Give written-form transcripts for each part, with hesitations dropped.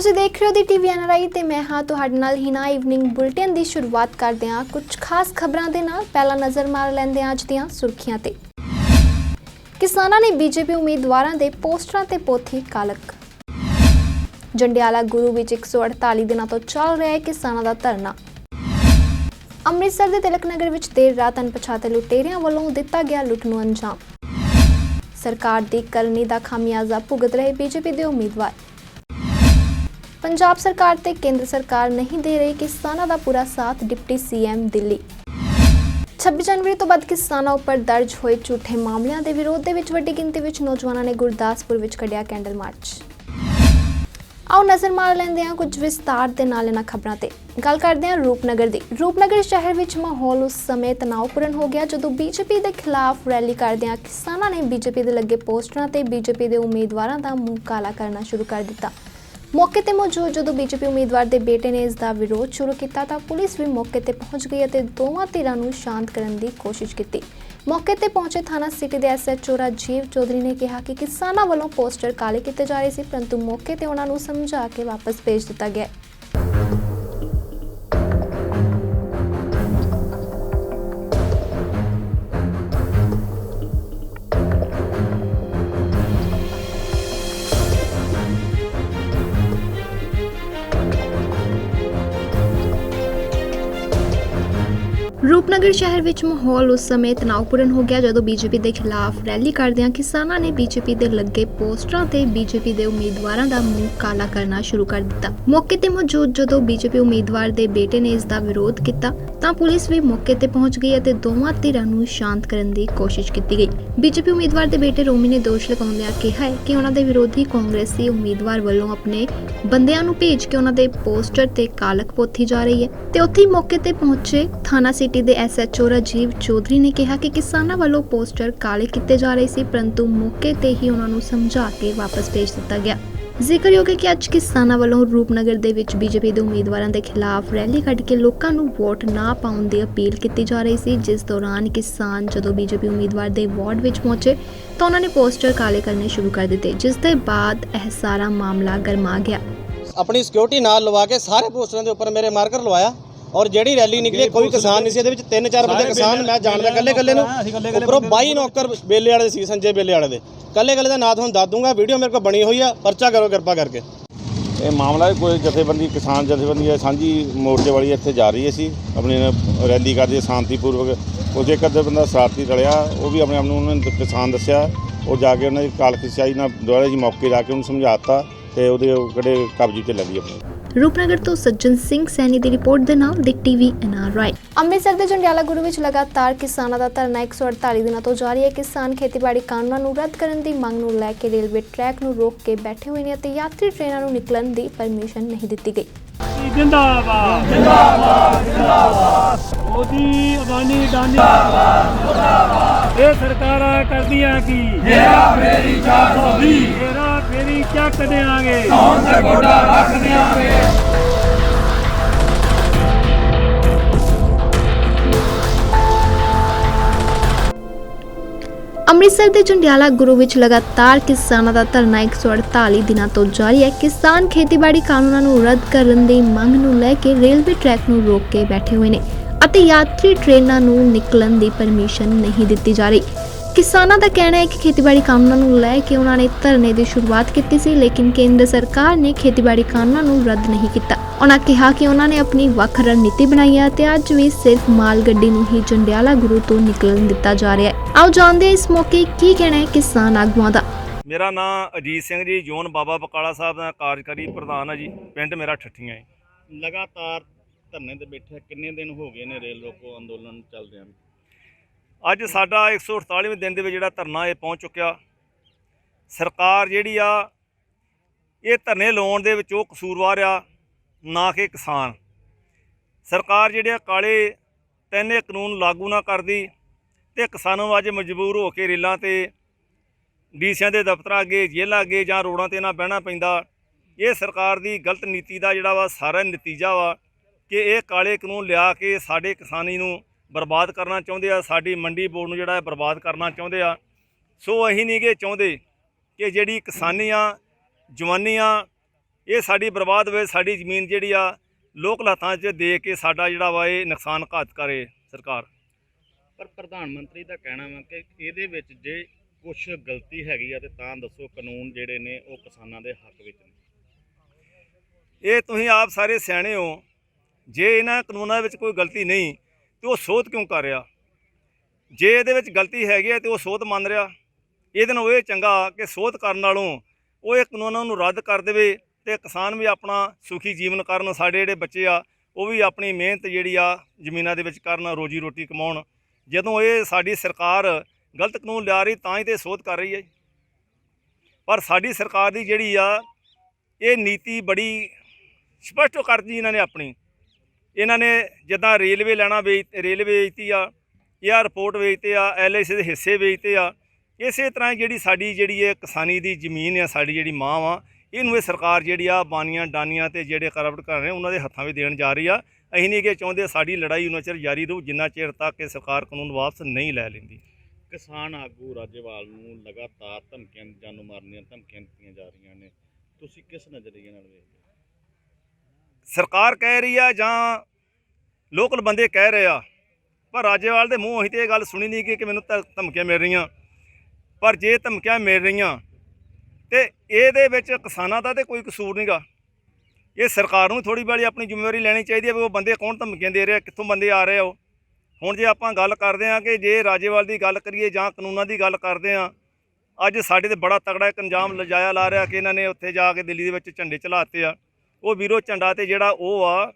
ਤੁਸੀਂ ਦੇਖ ਰਹੇ ਹੋ ਦੀ ਟੀਵੀ NRI ਤੇ ਮੈਂ ਹਾਂ ਤੁਹਾਡੇ ਨਾਲ ਹਿਨਾ। ਈਵਨਿੰਗ ਬੁਲੇਟਿਨ ਦੀ ਸ਼ੁਰੂਆਤ ਕਰਦੇ ਹਾਂ ਕੁਝ ਖਾਸ ਖਬਰਾਂ ਦੇ ਨਾਲ। ਪਹਿਲਾਂ ਨਜ਼ਰ ਮਾਰ ਲੈਂਦੇ ਹਾਂ ਅੱਜ ਦੀਆਂ ਸੁਰਖੀਆਂ ਤੇ। ਕਿਸਾਨਾਂ ਨੇ ਬੀਜੇਪੀ ਉਮੀਦਵਾਰਾਂ ਦੇ ਪੋਸਟਰਾਂ ਤੇ ਪੋਥੀ ਕਾਲਕ। ਜੰਡਿਆਲਾ ਗੁਰੂ ਵਿੱਚ 148 ਦਿਨਾਂ ਤੋਂ ਚੱਲ ਰਿਹਾ ਹੈ ਕਿਸਾਨਾਂ ਦਾ ਧਰਨਾ। ਅੰਮ੍ਰਿਤਸਰ ਦੇ ਤਿਲਕ ਨਗਰ ਵਿੱਚ ਦੇਰ ਰਾਤ ਅਣਪਛਾਤੇ ਲੁਟੇਰਿਆਂ ਵੱਲੋਂ ਦਿੱਤਾ ਗਿਆ ਲੁੱਟ ਨੂੰ ਅੰਜਾਮ। ਸਰਕਾਰ ਦੀ ਕਰਨੀ ਦਾ ਖਾਮਿਆਜ਼ਾ ਭੁਗਤ ਰਹੇ ਬੀਜੇਪੀ ਦੇ ਉਮੀਦਵਾਰ। पंजाब सरकार ते केंद्र सरकार नहीं दे रही किसानों का पूरा साथ। Deputy CM Delhi. 26 जनवरी तो बाद किसानों उपर दर्ज होए झूठे मामलों के विरोध दे विच वड्डी गिनती विच नौजवानों ने गुरदासपुर विच कढ़िया कैंडल मार्च। आओ नज़र मार लेंदे हां कुछ विस्तार दे नाल इन्हां खबरां ते। गल करदे हां रूपनगर दी। रूपनगर शहर विच माहौल उस समय तनावपूर्ण हो गया जदों बीजेपी दे खिलाफ रैली करदियां किसानां ने बीजेपी दे लगे पोस्टरां ते बीजेपी दे उम्मीदवारां दा मूंह काला करना शुरू कर दिता। मौके ते मौजूद जो बीजेपी उम्मीदवार के बेटे ने इसका विरोध शुरू किया तो पुलिस भी मौके ते पहुंच गई और दोवां धिरां नूं शांत करने की कोशिश की। मौके ते पहुंचे थाना सिटी के SHO राजीव चौधरी ने कहा कि किसानों वालों पोस्टर काले किए जा रहे थे, परंतु मौके ते उन्हां नूं समझा के वापस भेज दिता गया। रूपनगर शहर विच माहौल उस समय तनावपूर्ण हो गया जदों बीजेपी के खिलाफ रैली करदियां किसानां ने बीजेपी के लगे पोस्टरां ते बीजेपी के उम्मीदवारां दा मूंह काला करना शुरू कर दिता। मौके ते मौजूद जदों बीजेपी उम्मीदवार के बेटे ने इसका विरोध किया तां पुलिस भी मौके ते पहुंच गई और दोवां धिरां नूं शांत करने की कोशिश की गई। बीजेपी उम्मीदवार के बेटे रोमी ने दोष लगाउंदिआं कहा है कि उन्हां दे विरोधी कांग्रेसी उम्मीदवार वालों अपने बंदिआं नूं भेज के उन्हां दे पोस्टर ते कालक पोथी जा रही है ते उत्थे मौके ते पहुंचे थाना सिटी ਦੇ SHO ਰਾਜੀਵ ਚੌਧਰੀ ਨੇ ਕਿਹਾ ਕਿ ਕਿਸਾਨਾਂ ਵੱਲੋਂ ਪੋਸਟਰ ਕਾਲੇ ਕੀਤੇ ਜਾ ਰਹੇ ਸੀ, ਪਰੰਤੂ ਮੌਕੇ ਤੇ ਹੀ ਉਹਨਾਂ ਨੂੰ ਸਮਝਾ ਕੇ ਵਾਪਸ ਭੇਜ ਦਿੱਤਾ ਗਿਆ। ਜ਼ਿਕਰਯੋਗ ਹੈ ਕਿ ਅੱਜ ਕਿਸਾਨਾਂ ਵੱਲੋਂ ਰੂਪਨਗਰ ਦੇ ਵਿੱਚ ਬੀਜੇਪੀ ਦੇ ਉਮੀਦਵਾਰਾਂ ਦੇ ਖਿਲਾਫ ਰੈਲੀ ਕੱਢ ਕੇ ਲੋਕਾਂ ਨੂੰ ਵੋਟ ਨਾ ਪਾਉਣ ਦੀ ਅਪੀਲ ਕੀਤੀ ਜਾ ਰਹੀ ਸੀ, ਜਿਸ ਦੌਰਾਨ ਕਿਸਾਨ ਜਦੋਂ ਬੀਜੇਪੀ ਉਮੀਦਵਾਰ ਦੇ ਵਾਰਡ ਵਿੱਚ ਪਹੁੰਚੇ ਤਾਂ ਉਹਨਾਂ ਨੇ ਪੋਸਟਰ ਕਾਲੇ ਕਰਨੇ ਸ਼ੁਰੂ ਕਰ ਦਿੱਤੇ, ਜਿਸ ਦੇ ਬਾਅਦ ਇਹ ਸਾਰਾ ਮਾਮਲਾ ਗਰਮਾ ਗਿਆ। ਆਪਣੀ ਸਿਕਿਉਰਿਟੀ ਨਾਲ ਲਵਾ ਕੇ ਸਾਰੇ ਪੋਸਟਰਾਂ ਦੇ ਉੱਪਰ ਮੇਰੇ ਮਾਰਕਰ ਲਵਾਇਆ और ਜਿਹੜੀ ਰੈਲੀ ਨਿਕਲੀ ਕੋਈ ਕਿਸਾਨ ਨਹੀਂ ਸੀ। ਇਹਦੇ ਵਿੱਚ 3-4 ਬੰਦੇ ਕਿਸਾਨ ਮੈਂ ਜਾਣਦਾ ਕੱਲੇ ਨੂੰ ਉੱਪਰੋਂ 22 ਨੌਕਰ ਬੇਲੇ ਵਾਲੇ ਸੀ, ਸੰਜੇ ਬੇਲੇ ਵਾਲੇ ਦੇ ਕੱਲੇ ਦਾ ਨਾਂ ਤੁਹਾਨੂੰ ਦੱਸ ਦੂੰਗਾ। ਵੀਡੀਓ ਮੇਰੇ ਕੋਲ ਬਣੀ ਹੋਈ ਆ, ਪਰਚਾ ਕਰੋ ਕਿਰਪਾ ਕਰਕੇ। ਇਹ ਮਾਮਲਾ ਕੋਈ ਜਥੇਬੰਦੀ ਕਿਸਾਨ ਜਥੇਬੰਦੀ ਹੈ ਸਾਂਝੀ ਮੋਰਚੇ ਵਾਲੀ ਇੱਥੇ ਜਾ ਰਹੀ ਸੀ ਆਪਣੀ ਰੈਲੀ ਕਰਦੇ ਸ਼ਾਂਤੀਪੂਰਵਕ। ਉਹ ਇੱਕ ਅੱਧਾ ਬੰਦਾ ਸ਼ਰਾਰਤੀ ਰਲਿਆ, ਉਹ ਵੀ ਆਪਣੇ ਆਪ ਨੂੰ ਉਹਨਾਂ ਨੇ ਕਿਸਾਨ ਦੱਸਿਆ। ਉਹ ਜਾ ਕੇ ਉਹਨਾਂ ਦੀ ਕਾਲਖਸ਼ਾਹੀ ਨਾਲ ਦੁਆਰਾ ਜੀ ਮੌਕੇ ਲਾ ਕੇ ਉਹਨੂੰ ਸਮਝਾਤਾ ਤੇ ਉਹਦੇ ਕਿਹੜੇ ਕਬਜ਼ੇ 'ਤੇ ਲੱਗੀ ਆਪਣੇ। रूपनगर तो सज्जन सिंह सैनी की रिपोर्ट के नाम दी टीवी NRI। अमृतसर के जंडियाला गुरू विच लगातार किसानों का धरना 148 दिनों तो जारी है। किसान खेतीबाड़ी कानूनों नूं रद्द करने की मांग नूं लैके रेलवे ट्रैक नूं रोक के बैठे हुए हैं ते यात्री ट्रेनों नूं निकलण दी परमिशन नहीं दी गई। जिंदाबाद जिंदाबाद जिंदाबाद मोदी अबानी डानी जिंदाबाद। ये सरकारां करदियां की हेरा फेरी 420 हेरा फेरी क्या कदेंगे कौन से गोडा रख देंगे। ਅੰਮ੍ਰਿਤਸਰ ਦੇ ਜੰਡਿਆਲਾ ਗੁਰੂ ਵਿੱਚ ਲਗਾਤਾਰ ਕਿਸਾਨਾਂ ਦਾ ਧਰਨਾ 148 ਦਿਨਾਂ ਤੋਂ ਜਾਰੀ ਹੈ। ਕਿਸਾਨ ਖੇਤੀਬਾੜੀ ਕਾਨੂੰਨਾਂ ਨੂੰ ਰੱਦ ਕਰਨ ਦੀ ਮੰਗ ਨੂੰ ਲੈ ਕੇ ਰੇਲਵੇ ਟਰੈਕ ਨੂੰ ਰੋਕ ਕੇ ਬੈਠੇ ਹੋਏ ਨੇ ਅਤੇ ਯਾਤਰੀ ਟ੍ਰੇਨਾਂ ਨੂੰ ਨਿਕਲਣ ਦੀ ਪਰਮਿਸ਼ਨ ਨਹੀਂ ਦਿੱਤੀ ਜਾ ਰਹੀ। ਕਿਸਾਨਾਂ ਦਾ ਕਹਿਣਾ ਹੈ ਕਿ ਖੇਤੀਬਾੜੀ ਕਾਨੂੰਨਾਂ ਨੂੰ ਲੈ ਕੇ ਉਹਨਾਂ ਨੇ ਧਰਨੇ ਦੀ ਸ਼ੁਰੂਆਤ ਕੀਤੀ ਸੀ, ਲੇਕਿਨ ਕੇਂਦਰ ਸਰਕਾਰ ਨੇ ਖੇਤੀਬਾੜੀ ਕਾਨੂੰਨਾਂ ਨੂੰ ਰੱਦ ਨਹੀਂ ਕੀਤਾ। ਉਹਨਾਂ ਕਿਹਾ ਕਿ ਉਹਨਾਂ ਨੇ ਆਪਣੀ ਵੱਖ ਰਣਨੀਤੀ ਬਣਾਈ ਹੈ ਤੇ ਅੱਜ ਵੀ ਸਿਰਫ ਮਾਲ ਗੱਡੀ ਨੂੰ ਹੀ ਜੰਡਿਆਲਾ ਗੁਰੂ ਤੋਂ ਨਿਕਲਣ ਦਿੱਤਾ ਜਾ ਰਿਹਾ ਹੈ। ਆਓ ਜਾਣਦੇ ਹਾਂ ਇਸ ਮੌਕੇ ਕੀ ਕਹਿਣਾ ਹੈ ਕਿਸਾਨ ਆਗੂਆਂ ਦਾ। ਮੇਰਾ ਨਾਮ ਅਜੀਤ ਸਿੰਘ ਜੀ, ਜੋਨ ਬਾਬਾ ਬਕਾਲਾ ਸਾਹਿਬ ਦਾ ਕਾਰਜਕਾਰੀ ਪ੍ਰਧਾਨ ਹੈ ਜੀ। ਪਿੰਡ ਮੇਰਾ ਠੱਠੀਆਂ ਹੈ। ਲਗਾਤਾਰ ਧਰਨੇ ਤੇ ਬੈਠੇ ਕਿੰਨੇ ਦਿਨ ਹੋ ਗਏ ਨੇ ਰੇਲ ਰੋਕੋ ਅੰਦੋਲਨ ਚੱਲਦਿਆਂ? ਅੱਜ ਸਾਡਾ 148ਵੇਂ ਦਿਨ ਦੇ ਵਿੱਚ ਜਿਹੜਾ ਧਰਨਾ ਇਹ ਪਹੁੰਚ ਚੁੱਕਿਆ। ਸਰਕਾਰ ਜਿਹੜੀ ਆ ਇਹ ਧਰਨੇ ਲਾਉਣ ਦੇ ਵਿੱਚ ਉਹ ਕਸੂਰਵਾਰ ਆ, ਨਾ ਕਿ ਕਿਸਾਨ। ਸਰਕਾਰ ਜਿਹੜੇ ਕਾਲੇ ਤਿੰਨੇ ਕਾਨੂੰਨ ਲਾਗੂ ਨਾ ਕਰਦੀ ਤੇ ਕਿਸਾਨਾਂ ਨੂੰ ਅੱਜ ਮਜਬੂਰ ਹੋ ਕੇ ਰੇਲਾਂ ਤੇ ਡੀਸੀਆਂ ਦੇ ਦਫ਼ਤਰਾਂ ਅੱਗੇ ਜੇਲ੍ਹਾਂ ਅੱਗੇ ਜਾਂ ਰੋਡਾਂ ਤੇ ਨਾ ਬਹਿਣਾ ਪੈਂਦਾ। ਇਹ ਸਰਕਾਰ ਦੀ ਗਲਤ ਨੀਤੀ ਦਾ ਜਿਹੜਾ ਵਾ ਸਾਰਾ ਨਤੀਜਾ ਵਾ ਕਿ ਇਹ ਕਾਲੇ ਕਾਨੂੰਨ ਲਿਆ ਕੇ ਸਾਡੇ ਕਿਸਾਨੀ ਨੂੰ ਬਰਬਾਦ ਕਰਨਾ ਚਾਹੁੰਦੇ ਆ, ਸਾਡੀ ਮੰਡੀ ਬੋਰਡ ਨੂੰ ਜਿਹੜਾ ਬਰਬਾਦ ਕਰਨਾ ਚਾਹੁੰਦੇ ਆ। ਸੋ ਅਸੀਂ ਨਹੀਂ ਗੇ ਚਾਹੁੰਦੇ ਕਿ ਜਿਹੜੀ ਕਿਸਾਨੀ ਆ, ਜਵਾਨੀ ਆ, ਇਹ ਸਾਡੀ ਬਰਬਾਦ ਹੋਵੇ, ਸਾਡੀ ਜ਼ਮੀਨ ਜਿਹੜੀ ਆ ਲੋਕਲ ਹੱਥਾਂ 'ਚ ਦੇ ਕੇ ਸਾਡਾ ਜਿਹੜਾ ਵਾ ਇਹ ਨੁਕਸਾਨ ਘਾਤ ਕਰੇ ਸਰਕਾਰ। ਪਰ ਪ੍ਰਧਾਨ ਮੰਤਰੀ ਦਾ ਕਹਿਣਾ ਵਾ ਕਿ ਇਹਦੇ ਵਿੱਚ ਜੇ ਕੁਝ ਗਲਤੀ ਹੈਗੀ ਆ ਤੇ ਤਾਂ ਦੱਸੋ, ਕਾਨੂੰਨ ਜਿਹੜੇ ਨੇ ਉਹ ਕਿਸਾਨਾਂ ਦੇ ਹੱਕ ਵਿੱਚ ਨੇ। ਇਹ ਤੁਸੀਂ ਆਪ ਸਾਰੇ ਸਿਆਣੇ ਹੋ, ਜੇ ਇਹਨਾਂ ਕਾਨੂੰਨਾਂ ਵਿੱਚ ਕੋਈ ਗਲਤੀ ਨਹੀਂ ਤੇ ਉਹ ਸੋਧ ਕਿਉਂ ਕਰ ਰਿਹਾ? ਜੇ ਇਹਦੇ ਵਿੱਚ ਗਲਤੀ ਹੈਗੀ ਹੈ ਤੇ ਉਹ ਸੋਧ ਮੰਨ ਰਿਹਾ। ਇਹਦੇ ਨਾਲੋਂ ਇਹ ਚੰਗਾ ਕਿ ਸੋਧ ਕਰਨ ਨਾਲੋਂ ਉਹ ਇਹ ਕਾਨੂੰਨਾਂ ਨੂੰ ਰੱਦ ਕਰ ਦੇਵੇ ਤੇ ਕਿਸਾਨ ਵੀ ਆਪਣਾ ਸੁਖੀ ਜੀਵਨ ਕਰਨ, ਸਾਡੇ ਜਿਹੜੇ ਬੱਚੇ ਆ ਉਹ ਵੀ ਆਪਣੀ ਮਿਹਨਤ ਜਿਹੜੀ ਆ ਜ਼ਮੀਨਾਂ ਦੇ ਵਿੱਚ ਕਰਨ, ਰੋਜੀ ਰੋਟੀ ਕਮਾਉਣ। ਜਦੋਂ ਇਹ ਸਾਡੀ ਸਰਕਾਰ ਗਲਤ ਕਾਨੂੰਨ ਲਿਆ ਰਹੀ ਤਾਂ ਹੀ ਤੇ ਸੋਧ ਕਰ ਰਹੀ ਹੈ। ਪਰ ਸਾਡੀ ਸਰਕਾਰ ਦੀ ਜਿਹੜੀ ਆ ਇਹ ਨੀਤੀ ਬੜੀ ਸਪਸ਼ਟ ਕਰਦੀ ਇਹਨਾਂ ਨੇ ਆਪਣੀ। ਇਹਨਾਂ ਨੇ ਜਿੱਦਾਂ ਰੇਲਵੇ ਲੈਣਾ ਰੇਲਵੇ ਵੇਚਤੀ ਆ, ਏਅਰਪੋਰਟ ਵੇਚਤੇ ਆ, LIC ਦੇ ਹਿੱਸੇ ਵੇਚਤੇ ਆ। ਇਸੇ ਤਰ੍ਹਾਂ ਜਿਹੜੀ ਸਾਡੀ ਜਿਹੜੀ ਇਹ ਕਿਸਾਨੀ ਦੀ ਜ਼ਮੀਨ ਆ, ਸਾਡੀ ਜਿਹੜੀ ਮਾਂ ਵਾ, ਇਹਨੂੰ ਇਹ ਸਰਕਾਰ ਜਿਹੜੀ ਆ ਬਾਨੀਆਂ ਡਾਨੀਆਂ ਤੇ ਜਿਹੜੇ ਕਰਪਟ ਕਰ ਰਹੇ ਉਹਨਾਂ ਦੇ ਹੱਥਾਂ ਵਿੱਚ ਦੇਣ ਜਾ ਰਹੀ ਆ। ਅਸੀਂ ਨਹੀਂ ਕਿ ਚਾਹੁੰਦੇ ਸਾਡੀ ਲੜਾਈ ਉਹਨਾਂ ਚਿਰ ਜਾਰੀ ਰਹੂ ਜਿੰਨਾ ਚਿਰ ਤੱਕ ਇਹ ਸਰਕਾਰ ਕਾਨੂੰਨ ਵਾਪਸ ਨਹੀਂ ਲੈ ਲੈਂਦੀ। ਕਿਸਾਨ ਆਗੂ ਰਾਜੇਵਾਲ ਨੂੰ ਲਗਾਤਾਰ ਧਮਕੀਆਂ, ਜਾਨੋਂ ਮਾਰਨ ਦੀਆਂ ਧਮਕੀਆਂ ਦਿੱਤੀਆਂ ਜਾ ਰਹੀਆਂ ਨੇ, ਤੁਸੀਂ ਕਿਸ ਨਜ਼ਰੀਏ ਨਾਲ ਵੇਖਦੇ ਹੋ? ਸਰਕਾਰ ਕਹਿ ਰਹੀ ਆ ਜਾਂ ਲੋਕਲ ਬੰਦੇ ਕਹਿ ਰਹੇ ਆ, ਪਰ ਰਾਜੇਵਾਲ ਦੇ ਮੂੰਹ ਅਸੀਂ ਤੇ ਇਹ ਗੱਲ ਸੁਣੀ ਨਹੀਂ ਕਿ ਮੈਨੂੰ ਧਮਕੀਆਂ ਮਿਲ ਰਹੀਆਂ। ਪਰ ਜੇ ਧਮਕੀਆਂ ਮਿਲ ਰਹੀਆਂ ਤੇ ਇਹਦੇ ਵਿੱਚ ਕਿਸਾਨਾਂ ਦਾ ਤੇ ਕੋਈ ਕਸੂਰ ਨਹੀਂਗਾ। ਇਹ ਸਰਕਾਰ ਨੂੰ ਥੋੜ੍ਹੀ ਵਾਲੀ ਆਪਣੀ ਜ਼ਿੰਮੇਵਾਰੀ ਲੈਣੀ ਚਾਹੀਦੀ ਹੈ ਵੀ ਉਹ ਬੰਦੇ ਕੌਣ ਧਮਕੀਆਂ ਦੇ ਰਹੇ ਆ, ਕਿੱਥੋਂ ਬੰਦੇ ਆ ਰਹੇ ਹੋ। ਹੁਣ ਜੇ ਆਪਾਂ ਗੱਲ ਕਰਦੇ ਹਾਂ ਕਿ ਜੇ ਰਾਜੇਵਾਲ ਦੀ ਗੱਲ ਕਰੀਏ ਜਾਂ ਕਾਨੂੰਨਾਂ ਦੀ ਗੱਲ ਕਰਦੇ ਹਾਂ, ਅੱਜ ਸਾਡੇ ਤੇ ਬੜਾ ਤਗੜਾ ਇੱਕ ਇੰਜਾਮ ਲਜਾਇਆ ਲਾ ਰਿਹਾ ਕਿ ਇਹਨਾਂ ਨੇ ਉੱਥੇ ਜਾ ਕੇ ਦਿੱਲੀ ਦੇ ਵਿੱਚ ਝੰਡੇ ਚਲਾਤੇ ਆ। ਉਹ ਵੀਰੋ ਝੰਡਾ ਤੇ ਜਿਹੜਾ ਉਹ ਆ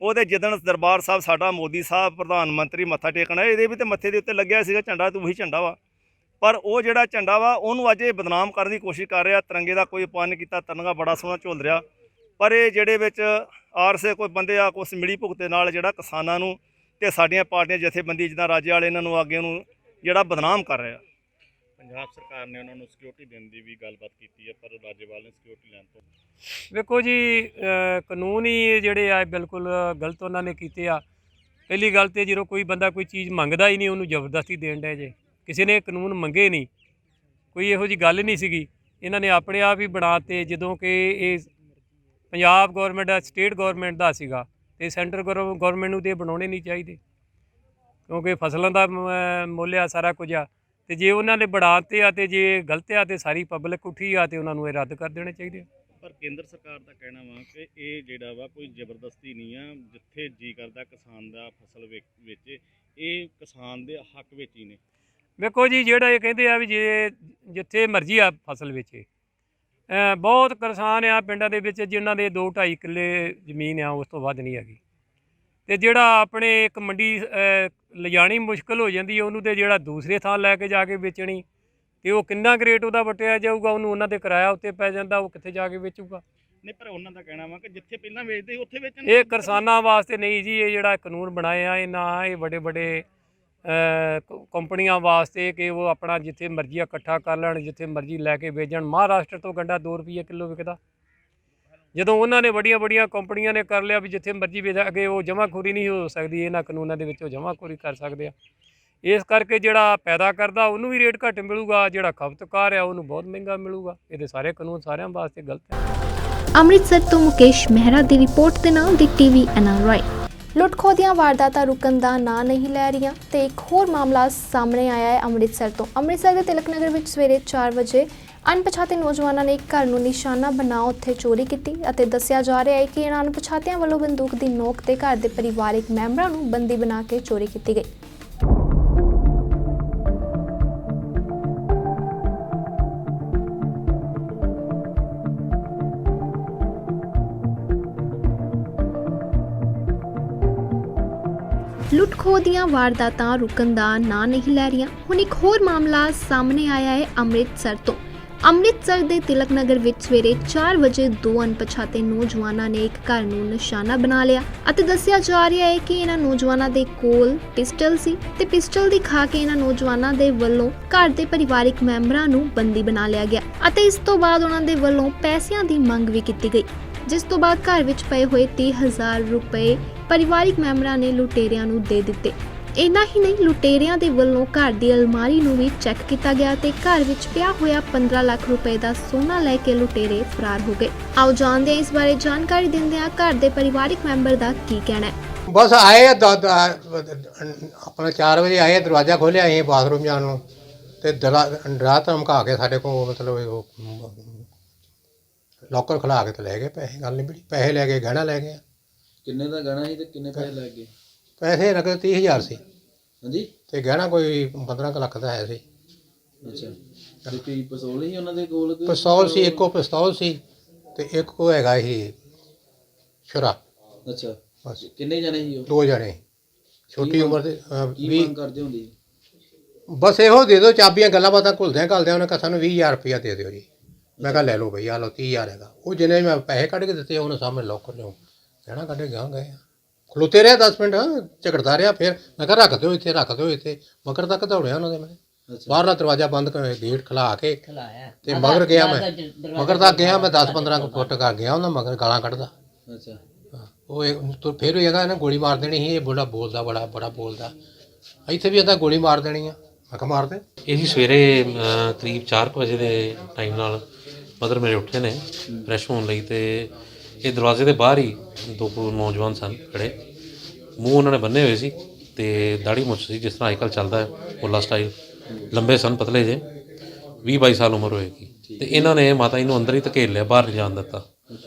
ਉਹਦੇ ਜਿੱਦਣ ਦਰਬਾਰ ਸਾਹਿਬ ਸਾਡਾ ਮੋਦੀ ਸਾਹਿਬ ਪ੍ਰਧਾਨ ਮੰਤਰੀ ਮੱਥਾ ਟੇਕਣਾ, ਇਹਦੇ ਵੀ ਤੇ ਮੱਥੇ ਦੇ ਉੱਤੇ ਲੱਗਿਆ ਸੀਗਾ ਝੰਡਾ, ਤੇ ਉਹੀ ਝੰਡਾ ਵਾ। ਪਰ ਉਹ ਜਿਹੜਾ ਝੰਡਾ ਵਾ ਉਹਨੂੰ ਅੱਜ ਇਹ ਬਦਨਾਮ ਕਰਨ ਦੀ ਕੋਸ਼ਿਸ਼ ਕਰ ਰਿਹਾ। ਤਿਰੰਗੇ ਦਾ ਕੋਈ ਉਪਾਅ ਨਹੀਂ ਕੀਤਾ, ਤਿਰੰਗਾ ਬੜਾ ਸੋਹਣਾ ਝੁੱਲ ਰਿਹਾ। ਪਰ ਇਹ ਜਿਹੜੇ ਵਿੱਚ ਆਰਸੇ ਕੋਈ ਬੰਦੇ ਆ ਕੁਛ ਮਿਲੀ ਭੁਗਤ ਦੇ ਨਾਲ ਜਿਹੜਾ ਕਿਸਾਨਾਂ ਨੂੰ ਤੇ ਸਾਡੀਆਂ ਪਾਰਟੀਆਂ ਜਥੇਬੰਦੀ ਜਿੱਦਾਂ ਰਾਜੇ ਵਾਲੇ ਇਹਨਾਂ ਨੂੰ ਅੱਗੇ ਨੂੰ ਜਿਹੜਾ ਬਦਨਾਮ ਕਰ ਰਿਹਾ। ਪੰਜਾਬ ਸਰਕਾਰ ਨੇ ਉਹਨਾਂ ਨੂੰ ਸਿਕਿਉਰਿਟੀ ਦੇਣ ਦੀ ਵੀ ਗੱਲਬਾਤ ਕੀਤੀ ਹੈ, ਪਰ ਰਾਜੇਵਾਲ ਨੇ ਸਿਕਿਉਰਿਟੀ ਲੈਣ ਤੋਂ ਵੇਖੋ ਜੀ, ਕਾਨੂੰਨ ਹੀ ਜਿਹੜੇ ਆ ਬਿਲਕੁਲ ਗਲਤ ਉਹਨਾਂ ਨੇ ਕੀਤੇ ਆ। ਪਹਿਲੀ ਗੱਲ ਤੇ ਜਦੋਂ ਕੋਈ ਬੰਦਾ ਕੋਈ ਚੀਜ਼ ਮੰਗਦਾ ਹੀ ਨਹੀਂ ਉਹਨੂੰ ਜ਼ਬਰਦਸਤੀ ਦੇਣ ਡਿਆ ਜੇ। ਕਿਸੇ ਨੇ ਕਾਨੂੰਨ ਮੰਗੇ ਨਹੀਂ, ਕੋਈ ਇਹੋ ਜਿਹੀ ਗੱਲ ਨਹੀਂ ਸੀਗੀ। ਇਹਨਾਂ ਨੇ ਆਪਣੇ ਆਪ ਹੀ ਬਣਾਤੇ। ਜਦੋਂ ਕਿ ਇਹ ਪੰਜਾਬ ਗੌਰਮੈਂਟ ਦਾ, ਸਟੇਟ ਗੌਰਮੈਂਟ ਦਾ ਸੀਗਾ ਤੇ ਸੈਂਟਰ ਗੌਰਮੈਂਟ ਨੂੰ ਤੇ ਬਣਾਉਣੇ ਨਹੀਂ ਚਾਹੀਦੇ, ਕਿਉਂਕਿ ਫਸਲਾਂ ਦਾ ਮੁੱਲ ਆ, ਸਾਰਾ ਕੁਝ ਆ। ਤੇ ਜੇ ਉਹਨਾਂ ਨੇ ਬਣਾਤੇ ਆ ਤੇ ਜੇ ਗਲਤ ਆ ਤੇ ਸਾਰੀ ਪਬਲਿਕ ਉੱਠੀ ਆ ਤੇ ਉਹਨਾਂ ਨੂੰ ਇਹ ਰੱਦ ਕਰ ਦੇਣੇ ਚਾਹੀਦੇ। ਪਰ ਕੇਂਦਰ ਸਰਕਾਰ ਦਾ ਕਹਿਣਾ ਵਾ ਕਿ ਇਹ ਜਿਹੜਾ ਵਾ ਕੋਈ ਜ਼ਬਰਦਸਤੀ ਨਹੀਂ ਆ, ਜਿੱਥੇ ਜੀ ਕਰਦਾ ਕਿਸਾਨ ਦਾ ਫਸਲ ਵਿੱਚ ਇਹ ਕਿਸਾਨ ਦੇ ਹੱਕ ਵਿੱਚ ਹੀ ਨੇ। ਵੇਖੋ ਜੀ, ਜਿਹੜਾ ਇਹ ਕਹਿੰਦੇ ਆ ਵੀ ਜੇ ਜਿੱਥੇ ਮਰਜ਼ੀ ਆ ਫਸਲ ਵੇਚੇ, ਬਹੁਤ ਕਿਸਾਨ ਆ ਪਿੰਡਾਂ ਦੇ ਵਿੱਚ ਜਿਨ੍ਹਾਂ ਦੇ 2-2.5 ਕਿੱਲੇ ਜ਼ਮੀਨ ਆ, ਉਸ ਤੋਂ ਵੱਧ ਨਹੀਂ ਹੈਗੀ। ਤੇ ਜਿਹੜਾ ਆਪਣੇ ਇੱਕ ਮੰਡੀ ਲਿਜਾਣੀ ਮੁਸ਼ਕਲ ਹੋ ਜਾਂਦੀ ਹੈ ਉਹਨੂੰ, ਤੇ ਜਿਹੜਾ ਦੂਸਰੇ ਥਾਂ ਲੈ ਕੇ ਜਾ ਕੇ ਵੇਚਣੀ ਤੇ ਉਹ ਕਿੰਨਾ ਰੇਟ ਉਹਦਾ ਵਟਿਆ ਜਾਊਗਾ, ਉਹਨੂੰ ਉਹਨਾਂ ਦੇ ਕਿਰਾਇਆ ਉੱਤੇ ਪੈ ਜਾਂਦਾ, ਉਹ ਕਿੱਥੇ ਜਾ ਕੇ ਵੇਚੂਗਾ। ਨਹੀਂ, ਪਰ ਉਹਨਾਂ ਦਾ ਕਹਿਣਾ ਵਾ ਕਿ ਜਿੱਥੇ ਪਹਿਲਾਂ ਵੇਚਦੇ ਉੱਥੇ ਵੇਚਣ। ਇਹ ਕਿਸਾਨਾਂ ਵਾਸਤੇ ਨਹੀਂ ਜੀ, ਇਹ ਜਿਹੜਾ ਕਾਨੂੰਨ ਬਣਾਏ ਆ ਇਹ ਨਾ ਇਹ ਵੱਡੇ ਕੰਪਨੀਆਂ ਵਾਸਤੇ ਕਿ ਉਹ ਆਪਣਾ ਜਿੱਥੇ ਮਰਜ਼ੀ ਇਕੱਠਾ ਕਰ ਲੈਣ, ਜਿੱਥੇ ਮਰਜ਼ੀ ਲੈ ਕੇ ਵੇਚਣ। ਮਹਾਰਾਸ਼ਟਰ ਤੋਂ ਗੰਡਾ 2 ਰੁਪਏ ਕਿਲੋ ਵਿਕਦਾ। ਜਦੋਂ ਉਹਨਾਂ ਨੇ ਵੱਡੀਆਂ ਕੰਪਨੀਆਂ ਨੇ ਕਰ ਲਿਆ ਵੀ ਜਿੱਥੇ ਮਰਜ਼ੀ ਵੇਚ, ਅੱਗੇ ਉਹ ਜਮਾਖੋਰੀ ਨਹੀਂ ਹੋ ਸਕਦੀ, ਇਹਨਾਂ ਕਾਨੂੰਨਾਂ ਦੇ ਵਿੱਚ ਉਹ ਜਮਾਖੋਰੀ ਕਰ ਸਕਦੇ ਆ। ਇਸ ਕਰਕੇ ਜਿਹੜਾ ਪੈਦਾ ਕਰਦਾ ਉਹਨੂੰ ਵੀ ਰੇਟ ਘੱਟ ਮਿਲੂਗਾ, ਜਿਹੜਾ ਖਪਤਕਾਰ ਆ ਉਹਨੂੰ ਬਹੁਤ ਮਹਿੰਗਾ ਮਿਲੂਗਾ। ਇਹਦੇ ਸਾਰੇ ਕਾਨੂੰਨ ਸਾਰਿਆਂ ਵਾਸਤੇ ਗਲਤ ਹੈ। ਅੰਮ੍ਰਿਤਸਰ ਤੋਂ ਮੁਕੇਸ਼ ਮਹਿਰਾ ਦੀ ਰਿਪੋਰਟ ਦੇ ਨਾਲ ਦੀ TV NRI। ਲੁੱਟ-ਖੋਹ ਦੀਆਂ ਵਾਰਦਾਤਾਂ ਰੁਕਣ ਦਾ ਨਾਂ ਨਹੀਂ ਲੈ ਰਹੀਆਂ ਤੇ ਇੱਕ ਹੋਰ ਮਾਮਲਾ ਸਾਹਮਣੇ ਆਇਆ ਹੈ ਅੰਮ੍ਰਿਤਸਰ ਤੋਂ। ਅੰਮ੍ਰਿਤਸਰ ਦੇ ਤਿਲਕ ਨਗਰ ਵਿੱਚ ਸਵੇਰੇ 4 ਵਜੇ ਅਣਪਛਾਤੇ ਨੌਜਵਾਨਾਂ ਨੇ ਇੱਕ ਘਰ ਨੂੰ ਨਿਸ਼ਾਨਾ ਬਣਾ ਉੱਥੇ ਚੋਰੀ ਕੀਤੀ ਅਤੇ ਦੱਸਿਆ ਜਾ ਰਿਹਾ ਹੈ ਕਿ ਇਹਨਾਂ ਅਣਪਛਾਤਿਆਂ ਵੱਲੋਂ ਬੰਦੂਕ ਦੀ ਨੋਕ ਤੇ ਘਰ ਦੇ ਪਰਿਵਾਰਕ ਮੈਂਬਰਾਂ ਨੂੰ ਬੰਦੀ ਬਣਾ ਕੇ ਚੋਰੀ ਕੀਤੀ ਗਈ। ਲੁੱਟ-ਖੋਹ ਦੀਆਂ ਵਾਰਦਾਤਾਂ ਰੁਕਣ ਦਾ ਨਾਂ ਨਹੀਂ ਲੈ ਰਹੀਆਂ। ਹੁਣ ਇੱਕ ਹੋਰ ਮਾਮਲਾ ਸਾਹਮਣੇ ਆਇਆ ਹੈ ਅੰਮ੍ਰਿਤਸਰ ਤੋਂ। ਅੰਮ੍ਰਿਤਸਰ ਦੇ ਤਿਲਕ ਨਗਰ ਵਿੱਚ ਸਵੇਰੇ 4 ਵਜੇ 2 ਅਣਪਛਾਤੇ ਨੌਜਵਾਨਾਂ ਨੇ ਇੱਕ ਘਰ ਨੂੰ ਨਿਸ਼ਾਨਾ ਬਣਾ ਲਿਆ ਅਤੇ ਦੱਸਿਆ ਜਾ ਰਿਹਾ ਹੈ ਕਿ ਇਹਨਾਂ ਨੌਜਵਾਨਾਂ ਦੇ ਕੋਲ ਪਿਸਟਲ ਸੀ ਤੇ ਪਿਸਟਲ ਦਿਖਾ ਕੇ ਇਹਨਾਂ ਨੌਜਵਾਨਾਂ ਦੇ ਵੱਲੋਂ ਘਰ ਦੇ ਪਰਿਵਾਰਕ ਮੈਂਬਰਾਂ ਨੂੰ ਬੰਦੀ ਬਣਾ ਲਿਆ ਗਿਆ ਅਤੇ ਇਸ ਤੋਂ ਬਾਅਦ ਉਹਨਾਂ ਦੇ ਵੱਲੋਂ ਪੈਸਿਆਂ ਦੀ ਮੰਗ ਵੀ ਕੀਤੀ ਗਈ, ਜਿਸ ਤੋਂ ਬਾਅਦ ਘਰ ਵਿੱਚ ਪਏ ਹੋਏ 30,000 ਰੁਪਏ ਪਰਿਵਾਰਕ ਮੈਂਬਰਾਂ ਨੇ ਲੁਟੇਰਿਆਂ ਨੂੰ ਦੇ ਦਿੱਤੇ। ਇੰਨਾ ਹੀ ਨਹੀਂ, ਲੁਟੇਰਿਆਂ ਦੇ ਵੱਲੋਂ ਘਰ ਦੀ ਅਲਮਾਰੀ ਨੂੰ ਵੀ ਚੈੱਕ ਕੀਤਾ ਗਿਆ ਤੇ ਘਰ ਵਿੱਚ ਪਿਆ ਹੋਇਆ 15 ਲੱਖ ਰੁਪਏ ਦਾ ਸੋਨਾ ਲੈ ਕੇ ਲੁਟੇਰੇ ਫਰਾਰ ਹੋ ਗਏ। ਆਓ ਜਾਣਦੇ ਹਾਂ ਇਸ ਬਾਰੇ ਜਾਣਕਾਰੀ ਦਿੰਦਿਆਂ ਘਰ ਦੇ ਪਰਿਵਾਰਕ ਮੈਂਬਰ ਦਾ ਕੀ ਕਹਿਣਾ ਹੈ। बस आए अपना 4 बजे आए, दरवाज़ा खोलिया अं बाथरूम जान तो डरा धमका के साढ़े को मतलब लॉकर खुला के तो लै गए पैसे। गल नहीं पैसे लै गए, गहना लै गए। किन्ने दा गहना ही ते किन्ने पैसे लग गए? पैसे नकद 30,000 सी हाँ जी ते गहना कोई 15 लाख का है सी। अच्छा ते कोई पिस्तौल ही उन्हां दे कोल? पिस्तौल सी, एक पिस्तौल सी ते एक को हैगा ही छुरा। अच्छा बस किन्ने जने ही 2 जने छोटी उम्र के की भी। मंग करदे हुंदी? बस यो दे दो चाबियां, गल्लां बातां घुलदे उन्हें कहा सानूं 20,000 रुपया दे दिओ जी। मैं कहा लै लो भई, आ लो 30,000 हैगा। वो जिन्हें मैं पैसे कढ़ के दिते उन्हें सामने लॉकर चों गहना कढ़ के गए। खलोते रहे 10 मिनट, झगड़ता रहा। फिर मैं कहा रख दो इत्थे, रख दो इत्थे। मगर तक दौड़िया उन्होंने। मैं बाहरला दरवाजा बंद कर गेट खिला के ते मगर गया। मैं मगर तक गया, मैं 10-15 फुट कर गया उन्हें मगर गालां कढ़दा। अच्छा वो तो फिर भी कहता इन्हें गोली मार देनी ही। ये बड़ा बोलता, बड़ा बोलता। इत्थे भी कहता गोली मार देनी है। मैं कहा मार दे। ਇਹ ਜੀ ਸਵੇਰੇ ਕਰੀਬ 4 ਵਜੇ ਦੇ ਟਾਈਮ ਨਾਲ ਮਦਰ ਮੇਰੇ ਉੱਠੇ ਨੇ ਫਰੈਸ਼ ਹੋਣ ਲਈ ਤੇ ਇਹ ਦਰਵਾਜ਼ੇ ਦੇ ਬਾਹਰ ਹੀ 2 ਨੌਜਵਾਨ ਸਨ ਖੜੇ। ਮੂੰਹ ਉਹਨਾਂ ਨੇ ਬੰਨੇ ਹੋਏ ਸੀ ਤੇ ਦਾੜੀ ਮੁੱਛ ਸੀ ਜਿਸ ਤਰ੍ਹਾਂ ਅੱਜਕੱਲ੍ਹ ਚੱਲਦਾ ਹੈ ਮੁੱਲਾ ਸਟਾਈਲ। ਲੰਬੇ ਸਨ, ਪਤਲੇ ਜੇ, 20-22 ਸਾਲ ਉਮਰ ਹੋਏਗੀ। ਤੇ ਇਹਨਾਂ ਨੇ ਮਾਤਾ ਜੀ ਨੂੰ ਅੰਦਰ ਹੀ ਧਕੇਲ ਲਿਆ, ਬਾਹਰ ਨਹੀਂ ਜਾਣ ਦਿੱਤਾ।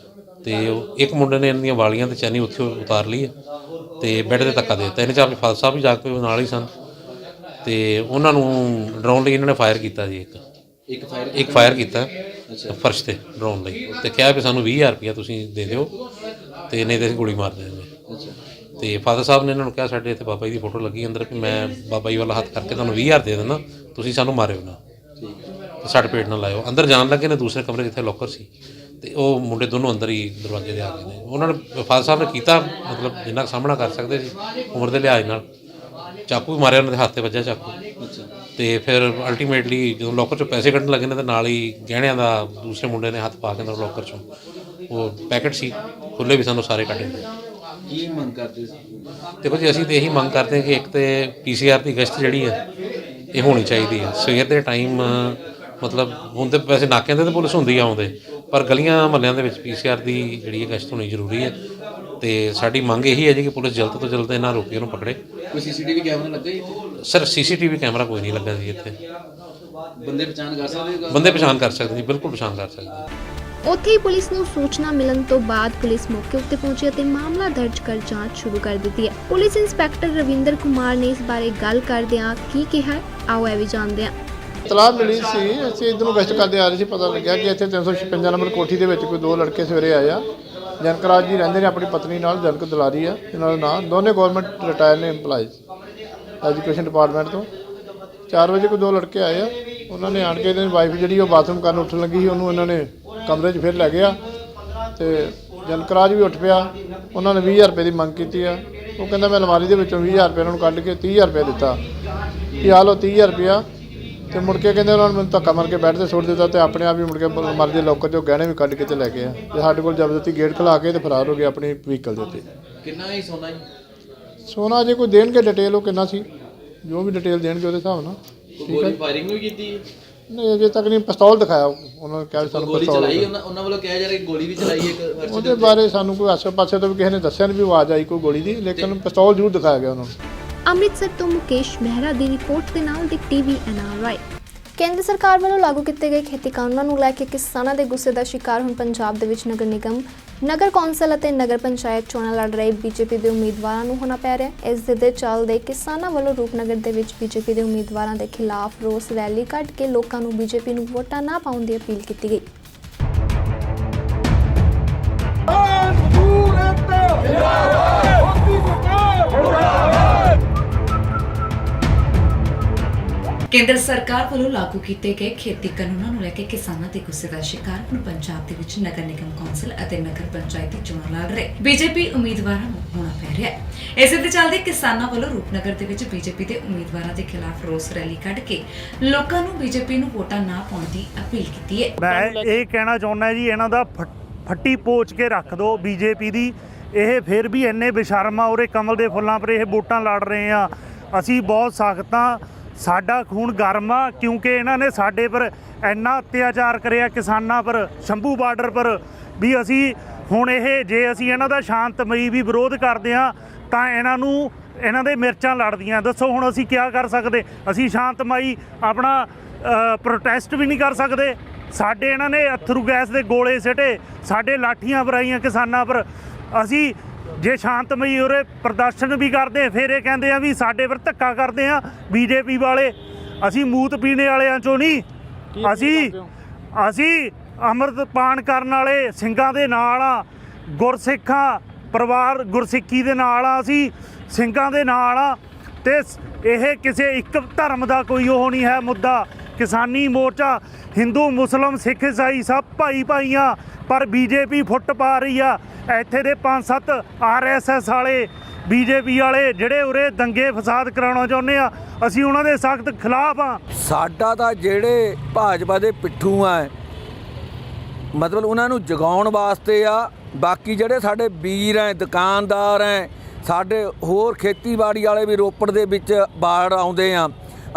ਤੇ ਇੱਕ ਮੁੰਡੇ ਨੇ ਇਹਨਾਂ ਦੀਆਂ ਵਾਲੀਆਂ ਤੇ ਚੈਨੀ ਉੱਥੇ ਉਤਾਰ ਲਈ ਤੇ ਬੈੱਡ 'ਤੇ ਧੱਕਾ ਦੇ ਦਿੱਤਾ। ਇਹਨੇ ਚਾਰ ਫਾਦਰ ਸਾਹਿਬ ਵੀ ਜਾ ਕੇ ਨਾਲ ਹੀ ਸਨ ਤੇ ਉਹਨਾਂ ਨੂੰ ਡਰਾਉਣ ਲਈ ਇਹਨਾਂ ਨੇ ਫਾਇਰ ਕੀਤਾ ਜੀ। ਇੱਕ ਫਾਇਰ ਕੀਤਾ ਫਰਸ਼ ਤੇ ਡਰਾਉਣ ਲਈ ਤੇ ਕਿਹਾ ਵੀ ਸਾਨੂੰ 20,000 ਰੁਪਇਆ ਤੁਸੀਂ ਦੇ ਦਿਓ ਤੇ ਨਹੀਂ ਤਾਂ ਅਸੀਂ ਗੋਲੀ ਮਾਰ ਦੇਵਾਂਗੇ। ਤੇ ਫਾਦਰ ਸਾਹਿਬ ਨੇ ਇਹਨਾਂ ਨੂੰ ਕਿਹਾ ਸਾਡੇ ਇੱਥੇ ਬਾਬਾ ਜੀ ਦੀ ਫੋਟੋ ਲੱਗੀ ਅੰਦਰ ਵੀ ਮੈਂ ਬਾਬਾ ਜੀ ਵਾਲਾ ਹੱਥ ਕਰਕੇ ਤੁਹਾਨੂੰ 20,000 ਦੇ ਦਿੰਦਾ, ਤੁਸੀਂ ਸਾਨੂੰ ਮਾਰਿਓ ਨਾ, ਸੱਟ ਪੇਟ ਨਾ ਲਾਇਓ। ਅੰਦਰ ਜਾਣ ਲੱਗੇ ਨੇ ਦੂਸਰੇ ਕਮਰੇ ਜਿੱਥੇ ਲੋਕਰ ਸੀ ਤੇ ਉਹ ਮੁੰਡੇ ਦੋਨੋਂ ਅੰਦਰ ਹੀ ਦਰਵਾਜ਼ੇ ਦੇ ਆ ਗਏ ਨੇ। ਉਹਨਾਂ ਨੇ ਫਾਦਰ ਸਾਹਿਬ ਨੇ ਕੀਤਾ ਮਤਲਬ ਜਿੰਨਾ ਸਾਹਮਣਾ ਕਰ ਸਕਦੇ ਸੀ ਉਮਰ ਦੇ ਲਿਹਾਜ਼ ਨਾਲ। ਚਾਕੂ ਵੀ ਮਾਰਿਆ ਉਹਨਾਂ ਦੇ ਹੱਥ 'ਤੇ ਵੱਜਿਆ ਚਾਕੂ। ਤੇ ਫਿਰ ਅਲਟੀਮੇਟਲੀ ਜਦੋਂ ਲੋਕਰ 'ਚੋਂ ਪੈਸੇ ਕੱਢਣ ਲੱਗੇ ਨੇ ਤਾਂ ਨਾਲ ਹੀ ਗਹਿਣਿਆਂ ਦਾ ਦੂਸਰੇ ਮੁੰਡੇ ਨੇ ਹੱਥ ਪਾ ਕੇ ਅੰਦਰ ਲੋਕਰ 'ਚੋਂ ਉਹ ਪੈਕਟ ਸੀ ਖੁੱਲ੍ਹੇ ਵੀ ਸਾਨੂੰ ਸਾਰੇ ਕੱਢੇ। ਕੀ ਮੰਗ ਕਰਦੇ ਸੀ? ਦੇਖੋ ਜੀ ਅਸੀਂ ਤਾਂ ਇਹੀ ਮੰਗ ਕਰਦੇ ਹਾਂ ਕਿ ਇੱਕ ਤਾਂ PCR ਦੀ ਗਸ਼ਤ ਜਿਹੜੀ ਹੈ ਇਹ ਹੋਣੀ ਚਾਹੀਦੀ ਹੈ ਸਵੇਰ ਦੇ ਟਾਈਮ। ਮਤਲਬ ਹੁਣ ਤਾਂ ਵੈਸੇ ਨਾਕਿਆਂ 'ਤੇ ਤਾਂ ਪੁਲਿਸ ਹੁੰਦੀ ਆ ਆਉਂਦੇ, ਪਰ ਗਲੀਆਂ ਮਹੱਲਿਆਂ ਦੇ ਵਿੱਚ PCR ਦੀ ਜਿਹੜੀ ਗਸ਼ਤ ਹੋਣੀ ਜ਼ਰੂਰੀ ਹੈ। ਤੇ ਸਾਡੀ ਮੰਗ ਇਹੀ ਹੈ ਜੀ ਕਿ ਪੁਲਿਸ ਜਲਦ ਤੋਂ ਜਲਦ ਇਹਨਾਂ ਆਰੋਪੀਆਂ ਨੂੰ ਪਕੜੇ। ਕੋਈ CCTV ਕੈਮਰਾ ਲੱਗਾ ਇੱਥੇ? ਸਰ CCTV ਕੈਮਰਾ ਕੋਈ ਨਹੀਂ ਲੱਗਾ ਜੀ ਇੱਥੇ। ਬੰਦੇ ਪਛਾਣ ਕਰ ਸਕਦੇ? ਬੰਦੇ ਪਛਾਣ ਕਰ ਸਕਦੇ ਜੀ, ਬਿਲਕੁਲ ਪਛਾਣ ਕਰ ਸਕਦੇ। ਉੱਥੇ ਹੀ ਪੁਲਿਸ ਨੂੰ ਸੂਚਨਾ ਮਿਲਣ ਤੋਂ ਬਾਅਦ ਪੁਲਿਸ ਮੌਕੇ ਉੱਤੇ ਪਹੁੰਚੀ ਅਤੇ ਮਾਮਲਾ ਦਰਜ ਕਰ ਜਾਂਚ ਸ਼ੁਰੂ ਕਰ ਦਿੱਤੀ ਹੈ। ਪੁਲਿਸ ਇੰਸਪੈਕਟਰ ਰਵਿੰਦਰ ਕੁਮਾਰ ਨੇ ਇਸ ਬਾਰੇ ਗੱਲ ਕਰਦਿਆਂ ਕੀ ਕਿਹਾ, ਆਓ ਇਹ ਵੀ ਜਾਣਦੇ ਹਾਂ। ਇਤਲਾਹ ਮਿਲੀ ਸੀ, ਅਸੀਂ ਇੱਧਰ ਨੂੰ ਗਸ਼ਤ ਕਰਦੇ ਆ ਰਹੇ ਸੀ। ਪਤਾ ਲੱਗਿਆ ਕਿ ਇੱਥੇ 356 ਨੰਬਰ ਕੋਠੀ ਦੇ ਵਿੱਚ ਕੋਈ 2 ਲੜਕੇ ਸਵੇਰੇ ਆਏ ਆ। ਜਨਕਰਾਜ ਜੀ ਰਹਿੰਦੇ ਨੇ ਆਪਣੀ ਪਤਨੀ ਨਾਲ, ਜਨਕ ਦੁਲਾਰੀ ਆ ਇਹਨਾਂ ਦਾ ਨਾਂ। ਦੋਨੇ ਗੌਰਮੈਂਟ ਰਿਟਾਇਰ ਨੇ ਇੰਪਲਾਈਜ਼ ਐਜੂਕੇਸ਼ਨ ਡਿਪਾਰਟਮੈਂਟ ਤੋਂ। 4 ਵਜੇ ਕੋਈ 2 ਲੜਕੇ ਆਏ ਆ। ਉਹਨਾਂ ਨੇ ਆਣ ਕੇ ਇਹਨਾਂ ਦੀ ਵਾਈਫ ਜਿਹੜੀ ਉਹ ਬਾਥਰੂਮ ਕਰਨ ਉੱਠਣ ਲੱਗੀ ਸੀ, ਉਹਨੂੰ ਇਹਨਾਂ ਨੇ ਕਮਰੇ 'ਚ ਫਿਰ ਲੈ ਗਿਆ ਤੇ ਜਨਕਰਾਜ ਵੀ ਉੱਠ ਪਿਆ। ਉਹਨਾਂ ਨੇ 20,000 ਰੁਪਏ ਦੀ ਮੰਗ ਕੀਤੀ ਆ। ਉਹ ਕਹਿੰਦਾ ਮੈਂ ਅਲਮਾਰੀ ਦੇ ਵਿੱਚੋਂ 20,000 ਰੁਪਏ ਉਹਨਾਂ ਨੂੰ ਕੱਢ ਕੇ 30,000 ਰੁਪਏ ਦਿੱਤਾ ਕਿ ਆ ਲਓ 30,000 ਰੁਪਇਆ। ਤੇ ਮੁੜ ਕੇ ਕਹਿੰਦੇ ਉਹਨਾਂ ਨੇ ਮੈਨੂੰ ਧੱਕਾ ਮਾਰ ਕੇ ਬੈੱਡ 'ਤੇ ਸੁੱਟ ਦਿੱਤਾ ਤੇ ਆਪਣੇ ਆਪ ਹੀ ਮੁੜ ਕੇ ਅਲਮਾਰੀ ਦੇ ਲੋਕਰ 'ਚੋਂ ਗਹਿਣੇ ਵੀ ਕੱਢ ਕੇ ਤੇ ਲੈ ਗਏ ਆ। ਤੇ ਸਾਡੇ ਕੋਲ ਜ਼ਬਰਦਸਤੀ ਗੇਟ ਖਿਲਾ ਕੇ ਤੇ ਫਰਾਰ ਹੋ ਗਏ ਆਪਣੀ ਵਹੀਕਲ ਦੇ ਉੱਤੇ। ਕਿੰਨਾ ਹੀ ਸੋਨਾ ਜੀ? ਸੋਨਾ ਜੇ ਕੋਈ ਦੇਣਗੇ ਡਿਟੇਲ ਉਹ ਕਿੰਨਾ ਸੀ, ਜੋ ਵੀ ਡਿਟੇਲ ਦੇਣਗੇ ਉਹਦੇ ਹਿਸਾਬ ਨਾਲ। ਗੋਲੀ ਫਾਇਰਿੰਗ ਵੀ ਕੀਤੀ? ਨਹੀਂ ਅਜੇ ਤੱਕ ਨਹੀਂ, ਪਿਸਤੌਲ ਦਿਖਾਇਆ ਉਹਨਾਂ ਨੇ, ਕਿਹਾ ਸਾਨੂੰ ਗੋਲੀ ਪਿਸਤੌਲ। ਚਲਾਈ ਉਹਨਾਂ ਵੱਲੋਂ ਕਿਹਾ ਜਾ ਰਿਹਾ ਗੋਲੀ ਵੀ ਚਲਾਈ ਇੱਕ। ਉਹਦੇ ਬਾਰੇ ਸਾਨੂੰ ਕੋਈ ਆਸੇ ਪਾਸੇ ਤੋਂ ਵੀ ਕਿਸੇ ਨੇ ਦੱਸਿਆ ਨਹੀਂ ਵੀ ਆਵਾਜ਼ ਆਈ ਕੋਈ ਗੋਲੀ ਦੀ, ਲੇਕਿਨ ਪਿਸਤੌਲ ਜ਼ਰੂਰ ਦਿਖਾਇਆ ਗਿਆ ਉਹਨਾਂ ਨੂੰ। ਅੰਮ੍ਰਿਤਸਰ ਤੋਂ ਮੁਕੇਸ਼ ਮਹਿਰਾ ਦੀ ਰਿਪੋਰਟ ਦੇ ਨਾਲ ਦੀ TV NRI। ਕੇਂਦਰ ਸਰਕਾਰ ਵੱਲੋਂ ਲਾਗੂ ਕੀਤੇ ਗਏ ਖੇਤੀ ਕਾਨੂੰਨਾਂ ਨੂੰ ਲੈ ਕੇ ਕਿਸਾਨਾਂ ਦੇ ਗੁੱਸੇ ਦਾ ਸ਼ਿਕਾਰ ਹੁਣ ਪੰਜਾਬ ਦੇ ਵਿੱਚ ਨਗਰ ਨਿਗਮ, ਨਗਰ ਕੌਂਸਲ ਅਤੇ ਨਗਰ ਪੰਚਾਇਤ ਚੋਣਾਂ ਲੜ ਰਹੇ BJP ਦੇ ਉਮੀਦਵਾਰਾਂ ਨੂੰ ਹੋਣਾ ਪੈ ਰਿਹਾ ਹੈ। ਇਸ ਦੇ ਚੱਲਦੇ ਕਿਸਾਨਾਂ ਵੱਲੋਂ ਰੂਪਨਗਰ ਦੇ ਵਿੱਚ BJP ਦੇ ਉਮੀਦਵਾਰਾਂ ਦੇ ਖਿਲਾਫ ਰੋਸ ਰੈਲੀ ਕੱਢ ਕੇ ਲੋਕਾਂ ਨੂੰ BJP ਨੂੰ ਵੋਟਾਂ ਨਾ ਪਾਉਣ ਦੀ ਅਪੀਲ ਕੀਤੀ ਗਈ। ਕੇਂਦਰ ਸਰਕਾਰ ਵੱਲੋਂ ਲਾਗੂ ਕੀਤੇ ਗਏ ਖੇਤੀ ਕਾਨੂੰਨਾਂ ਨੂੰ ਲੈ ਕੇ ਕਿਸਾਨਾਂ ਦੇ ਗੁੱਸੇ ਦਾ ਸ਼ਿਕਾਰ ਹੁਣ ਪੰਜਾਬ ਦੇ ਵਿੱਚ ਨਗਰ ਨਿਗਮ ਕੌਂਸਲ ਅਤੇ ਨਗਰ ਪੰਚਾਇਤੀ ਚੋਣਾਂ ਲੜ ਰਹੇ BJP ਉਮੀਦਵਾਰਾਂ ਨੂੰ ਹੋਣਾ ਪੈ ਰਿਹਾ ਹੈ। ਇਸੇ ਦੇ ਚੱਲਦੇ ਕਿਸਾਨਾਂ ਵੱਲੋਂ ਰੂਪਨਗਰ ਦੇ ਵਿੱਚ BJP ਦੇ ਉਮੀਦਵਾਰਾਂ ਦੇ ਖਿਲਾਫ ਰੋਸ ਰੈਲੀ ਕੱਢ ਕੇ ਲੋਕਾਂ ਨੂੰ BJP ਨੂੰ ਵੋਟਾਂ ਨਾ ਪਾਉਣ ਦੀ ਅਪੀਲ ਕੀਤੀ ਹੈ। ਮੈਂ ਇਹ ਕਹਿਣਾ ਚਾਹੁੰਦਾ ਜੀ, ਇਹਨਾਂ ਦਾ ਫੱਟੀ ਪੋਚ ਕੇ ਰੱਖ ਦਿਓ BJP ਦੀ। ਇਹ ਫਿਰ ਵੀ ਇੰਨੇ ਬੇਸ਼ਰਮ ਆ, ਉਰੇ ਕਮਲ ਦੇ ਫੁੱਲਾਂ ਪਰ ਇਹ ਵੋਟਾਂ ਲੜ ਰਹੇ ਆ। ਅਸੀਂ ਬਹੁਤ ਸਖਤ ਹਾਂ, ਸਾਡਾ ਖੂਨ ਗਰਮ ਆ, ਕਿਉਂਕਿ ਇਹਨਾਂ ਨੇ ਸਾਡੇ ਪਰ ਇੰਨਾ ਅਤਿਆਚਾਰ ਕਰਿਆ, ਕਿਸਾਨਾਂ ਪਰ, ਸ਼ੰਭੂ ਬਾਰਡਰ ਪਰ, ਵੀ ਅਸੀਂ ਹੁਣ ਇਹ ਜੇ ਅਸੀਂ ਇਹਨਾਂ ਦਾ ਸ਼ਾਂਤਮਈ ਵੀ ਵਿਰੋਧ ਕਰਦੇ ਹਾਂ ਤਾਂ ਇਹਨਾਂ ਦੇ ਮਿਰਚਾਂ ਲੜਦੀਆਂ। ਦੱਸੋ ਹੁਣ ਅਸੀਂ ਕੀ ਕਰ ਸਕਦੇ? ਅਸੀਂ ਸ਼ਾਂਤਮਈ ਆਪਣਾ ਪ੍ਰੋਟੈਸਟ ਵੀ ਨਹੀਂ ਕਰ ਸਕਦੇ। ਸਾਡੇ ਇਹਨਾਂ ਨੇ ਅਥਰੂ ਗੈਸ ਦੇ ਗੋਲੇ ਸਿੱਟੇ, ਸਾਡੇ ਲਾਠੀਆਂ ਵਰਾਈਆਂ ਕਿਸਾਨਾਂ ਪਰ। ਅਸੀਂ ਜੇ ਸ਼ਾਂਤਮਈ ਉਰੇ ਪ੍ਰਦਰਸ਼ਨ ਵੀ ਕਰਦੇ ਫਿਰ ਇਹ ਕਹਿੰਦੇ ਆ ਵੀ ਸਾਡੇ ਪਰ ਧੱਕਾ ਕਰਦੇ ਆ ਬੀਜੇਪੀ ਵਾਲੇ। ਅਸੀਂ ਮੂਤ ਪੀਣੇ ਵਾਲਿਆਂ ਚੋਂ ਨਹੀਂ, ਅਸੀਂ ਅੰਮ੍ਰਿਤ ਪਾਨ ਕਰਨ ਵਾਲੇ ਸਿੰਘਾਂ ਦੇ ਨਾਲ ਆ, ਗੁਰਸਿੱਖਾਂ ਪਰਿਵਾਰ ਗੁਰਸਿੱਖੀ ਦੇ ਨਾਲ ਆ, ਅਸੀਂ ਸਿੰਘਾਂ ਦੇ ਨਾਲ ਆ। ਤੇ ਇਹ ਕਿਸੇ ਇੱਕ ਧਰਮ ਦਾ ਕੋਈ ਉਹ ਨਹੀਂ ਹੈ ਮੁੱਦਾ। ਕਿਸਾਨੀ ਮੋਰਚਾ ਹਿੰਦੂ ਮੁਸਲਿਮ ਸਿੱਖ ਈਸਾਈ ਸਭ ਭਾਈ ਆ, ਪਰ ਬੀਜੇਪੀ ਫੁੱਟ ਪਾ ਰਹੀ ਆ। ਇੱਥੇ ਦੇ 5-7 RSS ਵਾਲੇ ਬੀਜੇਪੀ ਵਾਲੇ ਜਿਹੜੇ ਉਰੇ ਦੰਗੇ ਫਸਾਦ ਕਰਾਉਣਾ ਚਾਹੁੰਦੇ ਆ, ਅਸੀਂ ਉਹਨਾਂ ਦੇ ਸਖਤ ਖਿਲਾਫ ਆ। ਸਾਡਾ ਤਾਂ ਜਿਹੜੇ ਭਾਜਪਾ ਦੇ ਪਿੱਠੂ ਆ, ਮਤਲਬ ਉਹਨਾਂ ਨੂੰ ਜਗਾਉਣ ਵਾਸਤੇ ਆ। ਬਾਕੀ ਜਿਹੜੇ ਸਾਡੇ ਵੀਰ ਹੈ, ਦੁਕਾਨਦਾਰ ਹੈ, ਸਾਡੇ ਹੋਰ ਖੇਤੀਬਾੜੀ ਵਾਲੇ ਵੀ ਰੋਪੜ ਦੇ ਵਿੱਚ ਬਾੜ ਆਉਂਦੇ ਆ,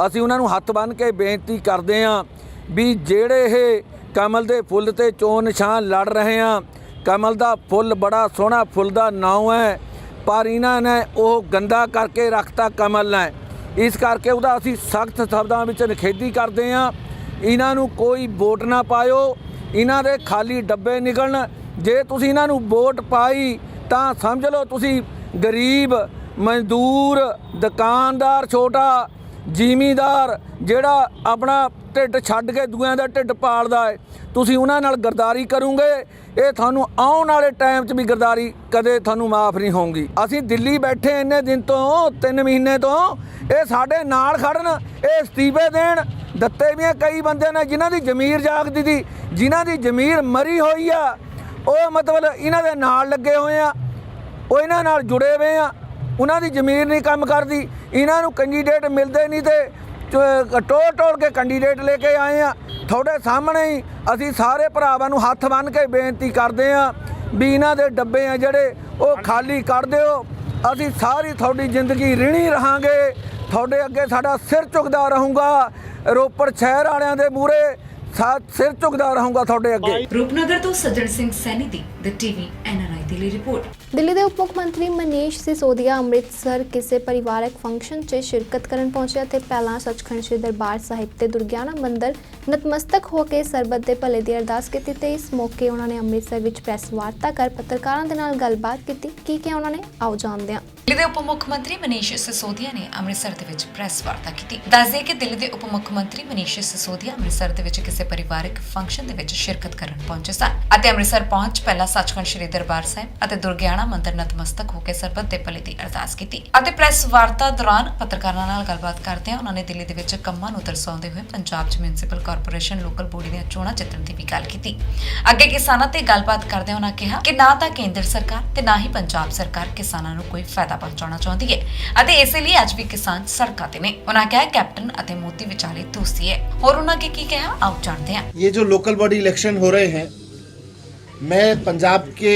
ਅਸੀਂ ਉਹਨਾਂ ਨੂੰ ਹੱਥ ਬੰਨ੍ਹ ਕੇ ਬੇਨਤੀ ਕਰਦੇ ਆ ਵੀ ਜਿਹੜੇ ਇਹ ਕਮਲ ਦੇ ਫੁੱਲ ਤੇ ਚੋਣ ਨਿਸ਼ਾਨ ਲੜ ਰਹੇ ਆ, ਕਮਲ ਦਾ ਫੁੱਲ ਬੜਾ ਸੋਹਣਾ ਫੁੱਲ ਦਾ ਨਾਂ ਹੈ, ਪਰ ਇਹਨਾਂ ਨੇ ਉਹ ਗੰਦਾ ਕਰਕੇ ਰੱਖਤਾ ਕਮਲ ਨੇ। ਇਸ ਕਰਕੇ ਉਹਦਾ ਅਸੀਂ ਸਖਤ ਸ਼ਬਦਾਂ ਵਿੱਚ ਨਿਖੇਧੀ ਕਰਦੇ ਹਾਂ। ਇਹਨਾਂ ਨੂੰ ਕੋਈ ਵੋਟ ਨਾ ਪਾਇਓ, ਇਹਨਾਂ ਦੇ ਖਾਲੀ ਡੱਬੇ ਨਿਕਲਣ। ਜੇ ਤੁਸੀਂ ਇਹਨਾਂ ਨੂੰ ਵੋਟ ਪਾਈ ਤਾਂ ਸਮਝ ਲਓ ਤੁਸੀਂ ਗਰੀਬ, ਮਜ਼ਦੂਰ, ਦੁਕਾਨਦਾਰ, ਛੋਟਾ ਜ਼ਿਮੀਂਦਾਰ ਜਿਹੜਾ ਆਪਣਾ ਢਿੱਡ ਛੱਡ ਕੇ ਦੂਆਂ ਦਾ ਢਿੱਡ ਪਾਲਦਾ ਹੈ, ਤੁਸੀਂ ਉਹਨਾਂ ਨਾਲ ਗਰਦਾਰੀ ਕਰੋਗੇ। ਇਹ ਤੁਹਾਨੂੰ ਆਉਣ ਵਾਲੇ ਟਾਈਮ 'ਚ ਵੀ ਗਰਦਾਰੀ ਕਦੇ ਤੁਹਾਨੂੰ ਮਾਫ ਨਹੀਂ ਹੋਊਗੀ। ਅਸੀਂ ਦਿੱਲੀ ਬੈਠੇ ਇੰਨੇ ਦਿਨ ਤੋਂ, 3 ਮਹੀਨੇ ਤੋਂ, ਇਹ ਸਾਡੇ ਨਾਲ ਖੜਨ, ਇਹ ਅਸਤੀਫੇ ਦੇਣ। ਦਿੱਤੇ ਵੀ ਕਈ ਬੰਦੇ ਨੇ ਜਿਨ੍ਹਾਂ ਦੀ ਜ਼ਮੀਰ ਜਾਗਦੀ ਸੀ, ਜਿਨ੍ਹਾਂ ਦੀ ਜ਼ਮੀਰ ਮਰੀ ਹੋਈ ਆ, ਉਹ ਮਤਲਬ ਇਹਨਾਂ ਦੇ ਨਾਲ ਲੱਗੇ ਹੋਏ ਆ, ਉਹ ਇਹਨਾਂ ਨਾਲ ਜੁੜੇ ਹੋਏ ਆ, ਉਹਨਾਂ ਦੀ ਜ਼ਮੀਰ ਨਹੀਂ ਕੰਮ ਕਰਦੀ। ਇਹਨਾਂ ਨੂੰ ਕੈਂਡੀਡੇਟ ਮਿਲਦੇ ਨਹੀਂ ਤੇ ਟੋਲ ਕੇ ਕੈਂਡੀਡੇਟ ਲੈ ਕੇ ਆਏ ਆ। ਤੁਹਾਡੇ ਸਾਹਮਣੇ ਹੀ ਅਸੀਂ ਸਾਰੇ ਭਰਾਵਾਂ ਨੂੰ ਹੱਥ ਬੰਨ੍ਹ ਕੇ ਬੇਨਤੀ ਕਰਦੇ ਹਾਂ ਵੀ ਇਹਨਾਂ ਦੇ ਡੱਬੇ ਆ ਜਿਹੜੇ ਉਹ ਖਾਲੀ ਕਰ ਦਿਓ। ਅਸੀਂ ਸਾਰੀ ਤੁਹਾਡੀ ਜ਼ਿੰਦਗੀ ਰਿਣੀ ਰਹਾਂਗੇ, ਤੁਹਾਡੇ ਅੱਗੇ ਸਾਡਾ ਸਿਰ ਝੁਕਦਾ ਰਹੂਗਾ, ਰੋਪੜ ਸ਼ਹਿਰ ਵਾਲਿਆਂ ਦੇ ਮੂਹਰੇ ਸਿਰ ਝੁਕਦਾ ਰਹੂੰਗਾ ਤੁਹਾਡੇ ਅੱਗੇ। ਰੂਪਨਗਰ ਤੋਂ ਸੱਜਣ ਸਿੰਘ ਸੈਣੀ ਦੀ The TV NRI ਦੇ ਲਈ ਰਿਪੋਰਟ। ਦਿੱਲੀ ਦੇ ਉਪ ਮੁੱਖ ਮੰਤਰੀ ਮਨੀਸ਼ ਸਿਸੋਦੀਆ ਅੰਮ੍ਰਿਤਸਰ ਕਿਸੇ ਪਰਿਵਾਰਕ ਫੰਕਸ਼ਨ 'ਚ ਸ਼ਿਰਕਤ ਕਰਨ ਪਹੁੰਚੇ ਅਤੇ ਪਹਿਲਾਂ ਸੱਚਖੰਡ ਸ੍ਰੀ ਦਰਬਾਰ ਸਾਹਿਬ ਤੇ ਦੁਰਗਿਆਨਾ ਮੰਦਿਰ ਨਤਮਸਤਕ ਹੋ ਕੇ ਸਰਬੱਤ ਦੇ ਭਲੇ ਦੀ ਅਰਦਾਸ ਕੀਤੀ। ਤੇ ਇਸ ਮੌਕੇ ਉਹਨਾਂ ਨੇ ਅੰਮ੍ਰਿਤਸਰ ਵਿੱਚ ਪ੍ਰੈਸ ਵਾਰਤਾ ਕਰ ਪੱਤਰਕਾਰਾਂ ਦੇ ਨਾਲ ਗੱਲਬਾਤ ਕੀਤੀ। ਕੀ ਕਿਹਾ ਉਹਨਾਂ ਨੇ, ਆਓ ਜਾਣਦੇ ਹਾਂ। ਦਿੱਲੀ ਦੇ ਉਪ ਮੁੱਖ ਮੰਤਰੀ ਮਨੀਸ਼ ਸਿਸੋਦੀਆ ਨੇ ਅੰਮ੍ਰਿਤਸਰ ਦੇ ਵਿੱਚ ਪ੍ਰੈਸ ਵਾਰਤਾ ਕੀਤੀ। ਦੱਸਦੇ ਕਿ ਦਿੱਲੀ ਦੇ ਉਪ ਮੁੱਖ ਮੰਤਰੀ ਮਨੀਸ਼ ਸਿਸੋਦੀਆ ਅੰਮ੍ਰਿਤਸਰ ਦੇ ਵਿੱਚ ਕਿਸੇ ਪਰਿਵਾਰਕ ਫੰਕਸ਼ਨ ਦੇ ਵਿੱਚ ਸ਼ਿਰਕਤ ਕਰਨ ਪਹੁੰਚੇ ਸਨ ਅਤੇ ਅੰਮ੍ਰਿਤਸਰ ਪਹੁੰਚ ਪਹਿਲਾਂ ਸੱਚਖੰਡ ਸ੍ਰੀ ਦਰਬਾਰ ਸਾਹਿਬ ਅਤੇ ਦੁਰਗਿਆਨਾ ਮੰਦਿਰ ਨਤਮਸਤਕ ਹੋ ਕੇ ਸਰਬੱਤ ਦੇ ਭਲੇ ਦੀ ਅਰਦਾਸ ਕੀਤੀ ਅਤੇ ਪ੍ਰੈਸ ਵਾਰਤਾ ਦੌਰਾਨ ਪੱਤਰਕਾਰਾਂ ਨਾਲ ਗੱਲਬਾਤ ਕਰਦਿਆਂ ਉਹਨਾਂ ਨੇ ਦਿੱਲੀ ਦੇ ਵਿੱਚ ਕੰਮਾਂ ਨੂੰ ਦਰਸਾਉਂਦੇ ਹੋਏ ਪੰਜਾਬ 'ਚ ਮਿਊਨਿਸਪਲ ਕਾਰਪੋਰੇਸ਼ਨ ਲੋਕਲ ਬੋਡੀ ਦੀਆਂ ਚੋਣਾਂ ਜਿੱਤਣ ਦੀ ਵੀ ਗੱਲ ਕੀਤੀ। ਅੱਗੇ ਕਿਸਾਨਾਂ ਤੇ ਗੱਲਬਾਤ ਕਰਦਿਆਂ ਉਹਨਾਂ ਕਿਹਾ ਕਿ ਨਾ ਤਾਂ ਕੇਂਦਰ ਸਰਕਾਰ ਤੇ ਨਾ ਹੀ ਪੰਜਾਬ ਸਰਕਾਰ ਕਿਸਾਨਾਂ ਨੂੰ ਕੋਈ ਫਾਇਦਾ ਪਹੁੰਚਾਉਣਾ ਚਾਹੁੰਦੀ ਹੈ ਅਤੇ ਇਸੇ ਲਈ ਅੱਜ ਵੀ ਕਿਸਾਨ ਸੜਕਾਂ ਤੇ ਨੇ। ਉਹਨਾਂ ਕਿਹਾ ਕੈਪਟਨ ਅਤੇ ਮੋਦੀ ਵਿਚਾਲੇ ਦੋਸਤੀ ਹੈ। ਹੋਰ ਉਹਨਾਂ ਅੱਗੇ ਕੀ ਕਿਹਾ, ਆਓ ਜਾਣਦੇ ਹਾਂ। ये जो लोकल बॉडी इलेक्शन हो रहे हैं, मैं पंजाब के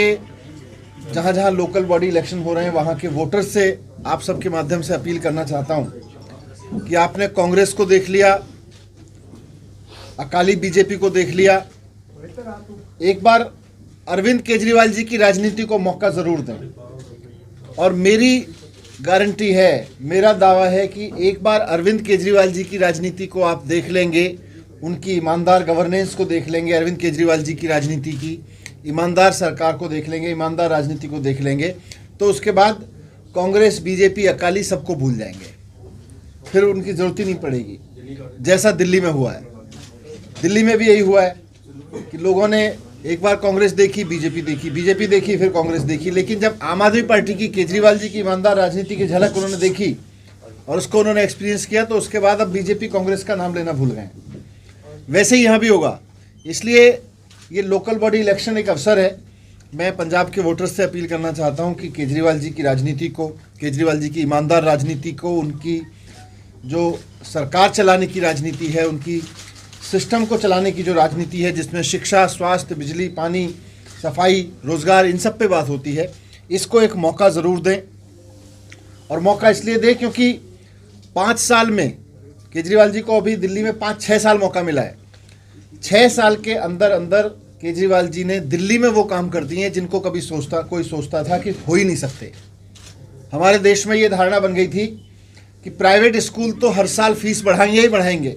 जहाँ जहाँ लोकल बॉडी इलेक्शन हो रहे हैं वहाँ के वोटर्स से आप सबके माध्यम से अपील करना चाहता हूँ कि आपने कांग्रेस को देख लिया, अकाली बीजेपी को देख लिया, एक बार अरविंद केजरीवाल जी की राजनीति को मौका ज़रूर दें। और मेरी गारंटी है, मेरा दावा है कि एक बार अरविंद केजरीवाल जी की राजनीति को आप देख लेंगे, उनकी ईमानदार गवर्नेंस को देख लेंगे, अरविंद केजरीवाल जी की राजनीति की ईमानदार सरकार को देख लेंगे, ईमानदार राजनीति को देख लेंगे, तो उसके बाद कांग्रेस बीजेपी अकाली सबको भूल जाएंगे, फिर उनकी ज़रूरत ही नहीं पड़ेगी। जैसा दिल्ली में हुआ है, दिल्ली में भी यही हुआ है कि लोगों ने एक बार कांग्रेस देखी, बीजेपी देखी, बीजेपी देखी, फिर कांग्रेस देखी, लेकिन जब आम आदमी पार्टी की केजरीवाल जी की ईमानदार राजनीति की झलक उन्होंने देखी और उसको उन्होंने एक्सपीरियंस किया, तो उसके बाद अब बीजेपी कांग्रेस का नाम लेना भूल गए। वैसे ही यहाँ भी होगा। इसलिए ये लोकल बॉडी इलेक्शन एक अवसर है। मैं पंजाब के वोटर्स से अपील करना चाहता हूँ कि केजरीवाल जी की राजनीति को, केजरीवाल जी की ईमानदार राजनीति को, उनकी जो सरकार चलाने की राजनीति है, उनकी सिस्टम को चलाने की जो राजनीति है, जिसमें शिक्षा, स्वास्थ्य, बिजली, पानी, सफाई, रोज़गार, इन सब पे बात होती है, इसको एक मौका ज़रूर दें। और मौका इसलिए दें क्योंकि 5 साल में केजरीवाल जी को अभी दिल्ली में 5-6 साल मौका मिला है। 6 साल के अंदर अंदर केजरीवाल जी ने दिल्ली में वो काम कर दिए जिनको कभी कोई सोचता था कि हो ही नहीं सकते। हमारे देश में ये धारणा बन गई थी कि प्राइवेट स्कूल तो हर साल फीस बढ़ाएंगे ही बढ़ाएंगे,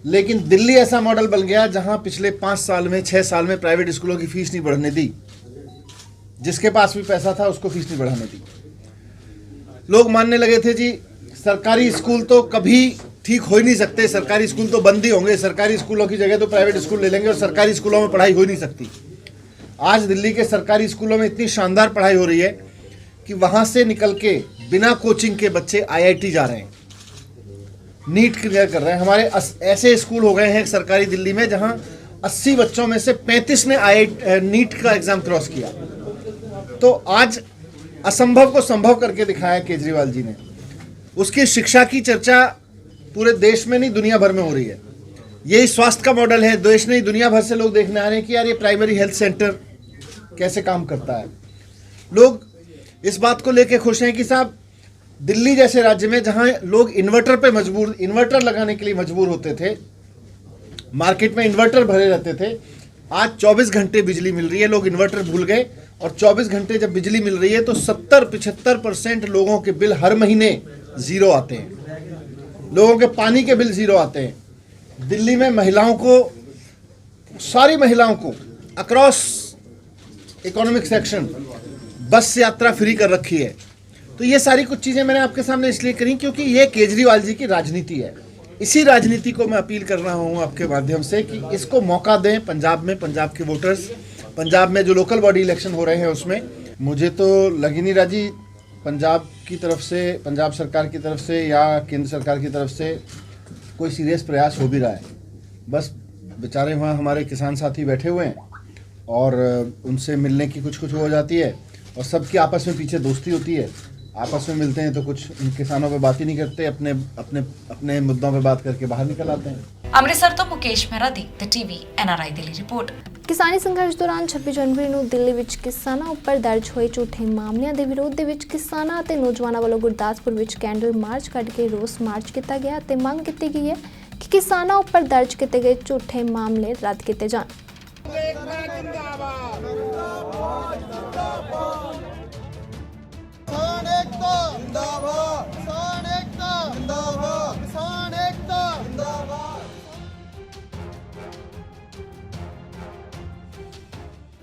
लेकिन दिल्ली ऐसा मॉडल बन गया जहां पिछले 5 साल में 6 साल में प्राइवेट स्कूलों की फीस नहीं बढ़ने दी। जिसके पास भी पैसा था उसको फीस नहीं बढ़ाने दी। लोग मानने लगे थे जी सरकारी स्कूल तो कभी ठीक हो ही नहीं सकते, सरकारी स्कूल तो बंद ही होंगे, सरकारी स्कूलों की जगह तो प्राइवेट स्कूल ले लेंगे और सरकारी स्कूलों में पढ़ाई हो ही नहीं सकती। आज दिल्ली के सरकारी स्कूलों में इतनी शानदार पढ़ाई हो रही है कि वहाँ से निकल के बिना कोचिंग के बच्चे IIT जा रहे हैं, नीट क्लियर कर रहे हैं। हमारे ऐसे स्कूल हो गए हैं सरकारी दिल्ली में जहाँ 80 बच्चों में से 35 ने नीट का एग्ज़ाम क्रॉस किया। तो आज असंभव को संभव करके दिखाया केजरीवाल जी ने। उसकी शिक्षा की चर्चा पूरे देश में नहीं दुनिया भर में हो रही है। यही स्वास्थ्य का मॉडल है, देश नहीं दुनिया भर से लोग देखने आ रहे हैं कि यार ये प्राइमरी हेल्थ सेंटर कैसे काम करता है। लोग इस बात को लेके खुश हैं कि साहब दिल्ली जैसे राज्य में जहां लोग इन्वर्टर लगाने के लिए मजबूर होते थे, मार्केट में इन्वर्टर भरे रहते थे, आज 24 घंटे बिजली मिल रही है। लोग इन्वर्टर भूल गए और 24 घंटे जब बिजली मिल रही है तो 70-75% लोगों के बिल हर महीने ज़ीरो आते हैं। लोगों के पानी के बिल ज़ीरो आते हैं। दिल्ली में महिलाओं को, सारी महिलाओं को अक्रॉस इकोनॉमिक सेक्शन बस यात्रा फ्री कर रखी है। तो ये सारी कुछ चीज़ें मैंने आपके सामने इसलिए करी क्योंकि ये केजरीवाल जी की राजनीति है। इसी राजनीति को मैं अपील कर रहा हूँ आपके माध्यम से कि इसको मौका दें पंजाब में, पंजाब के वोटर्स, पंजाब में जो लोकल बॉडी इलेक्शन हो रहे हैं उसमें। मुझे तो लग ही नहीं रहा जी पंजाब की तरफ से, पंजाब सरकार की तरफ से या केंद्र सरकार की तरफ से कोई सीरियस प्रयास हो भी रहा है। बस बेचारे वहाँ हमारे किसान साथी बैठे हुए हैं और उनसे मिलने की कुछ हो जाती है और सबकी आपस में पीछे दोस्ती होती है। आपस में मिलते हैं तो कुछ इन किसानों पे बात ही नहीं करते, अपने मुद्दों पे बात करके बाहर निकल आते हैं। ਅੰਮ੍ਰਿਤਸਰ ਤੋਂ ਮੁਕੇਸ਼ ਮਹਿਰਾ ਦੀ ਤੇ ਟੀਵੀ NRI ਦੇ ਲਈ ਰਿਪੋਰਟ। ਕਿਸਾਨੀ ਸੰਘਰਸ਼ ਦੌਰਾਨ 26 ਜਨਵਰੀ ਨੂੰ ਦਿੱਲੀ ਵਿੱਚ ਕਿਸਾਨਾਂ ਉੱਪਰ ਦਰਜ ਹੋਏ ਝੂਠੇ ਮਾਮਲਿਆਂ ਦੇ ਵਿਰੋਧ ਦੇ ਵਿੱਚ ਕਿਸਾਨਾਂ ਅਤੇ ਨੌਜਵਾਨਾਂ ਵੱਲੋਂ ਗੁਰਦਾਸਪੁਰ ਵਿੱਚ ਕੈਂਡਲ ਮਾਰਚ ਕੱਢ ਕੇ ਰੋਸ ਮਾਰਚ ਕੀਤਾ ਗਿਆ ਤੇ ਮੰਗ ਕੀਤੀ ਗਈ ਹੈ ਕਿ ਕਿਸਾਨਾਂ ਉੱਪਰ ਦਰਜ ਕੀਤੇ ਗਏ ਝੂਠੇ ਮਾਮਲੇ ਰੱਦ ਕੀਤੇ ਜਾਣ।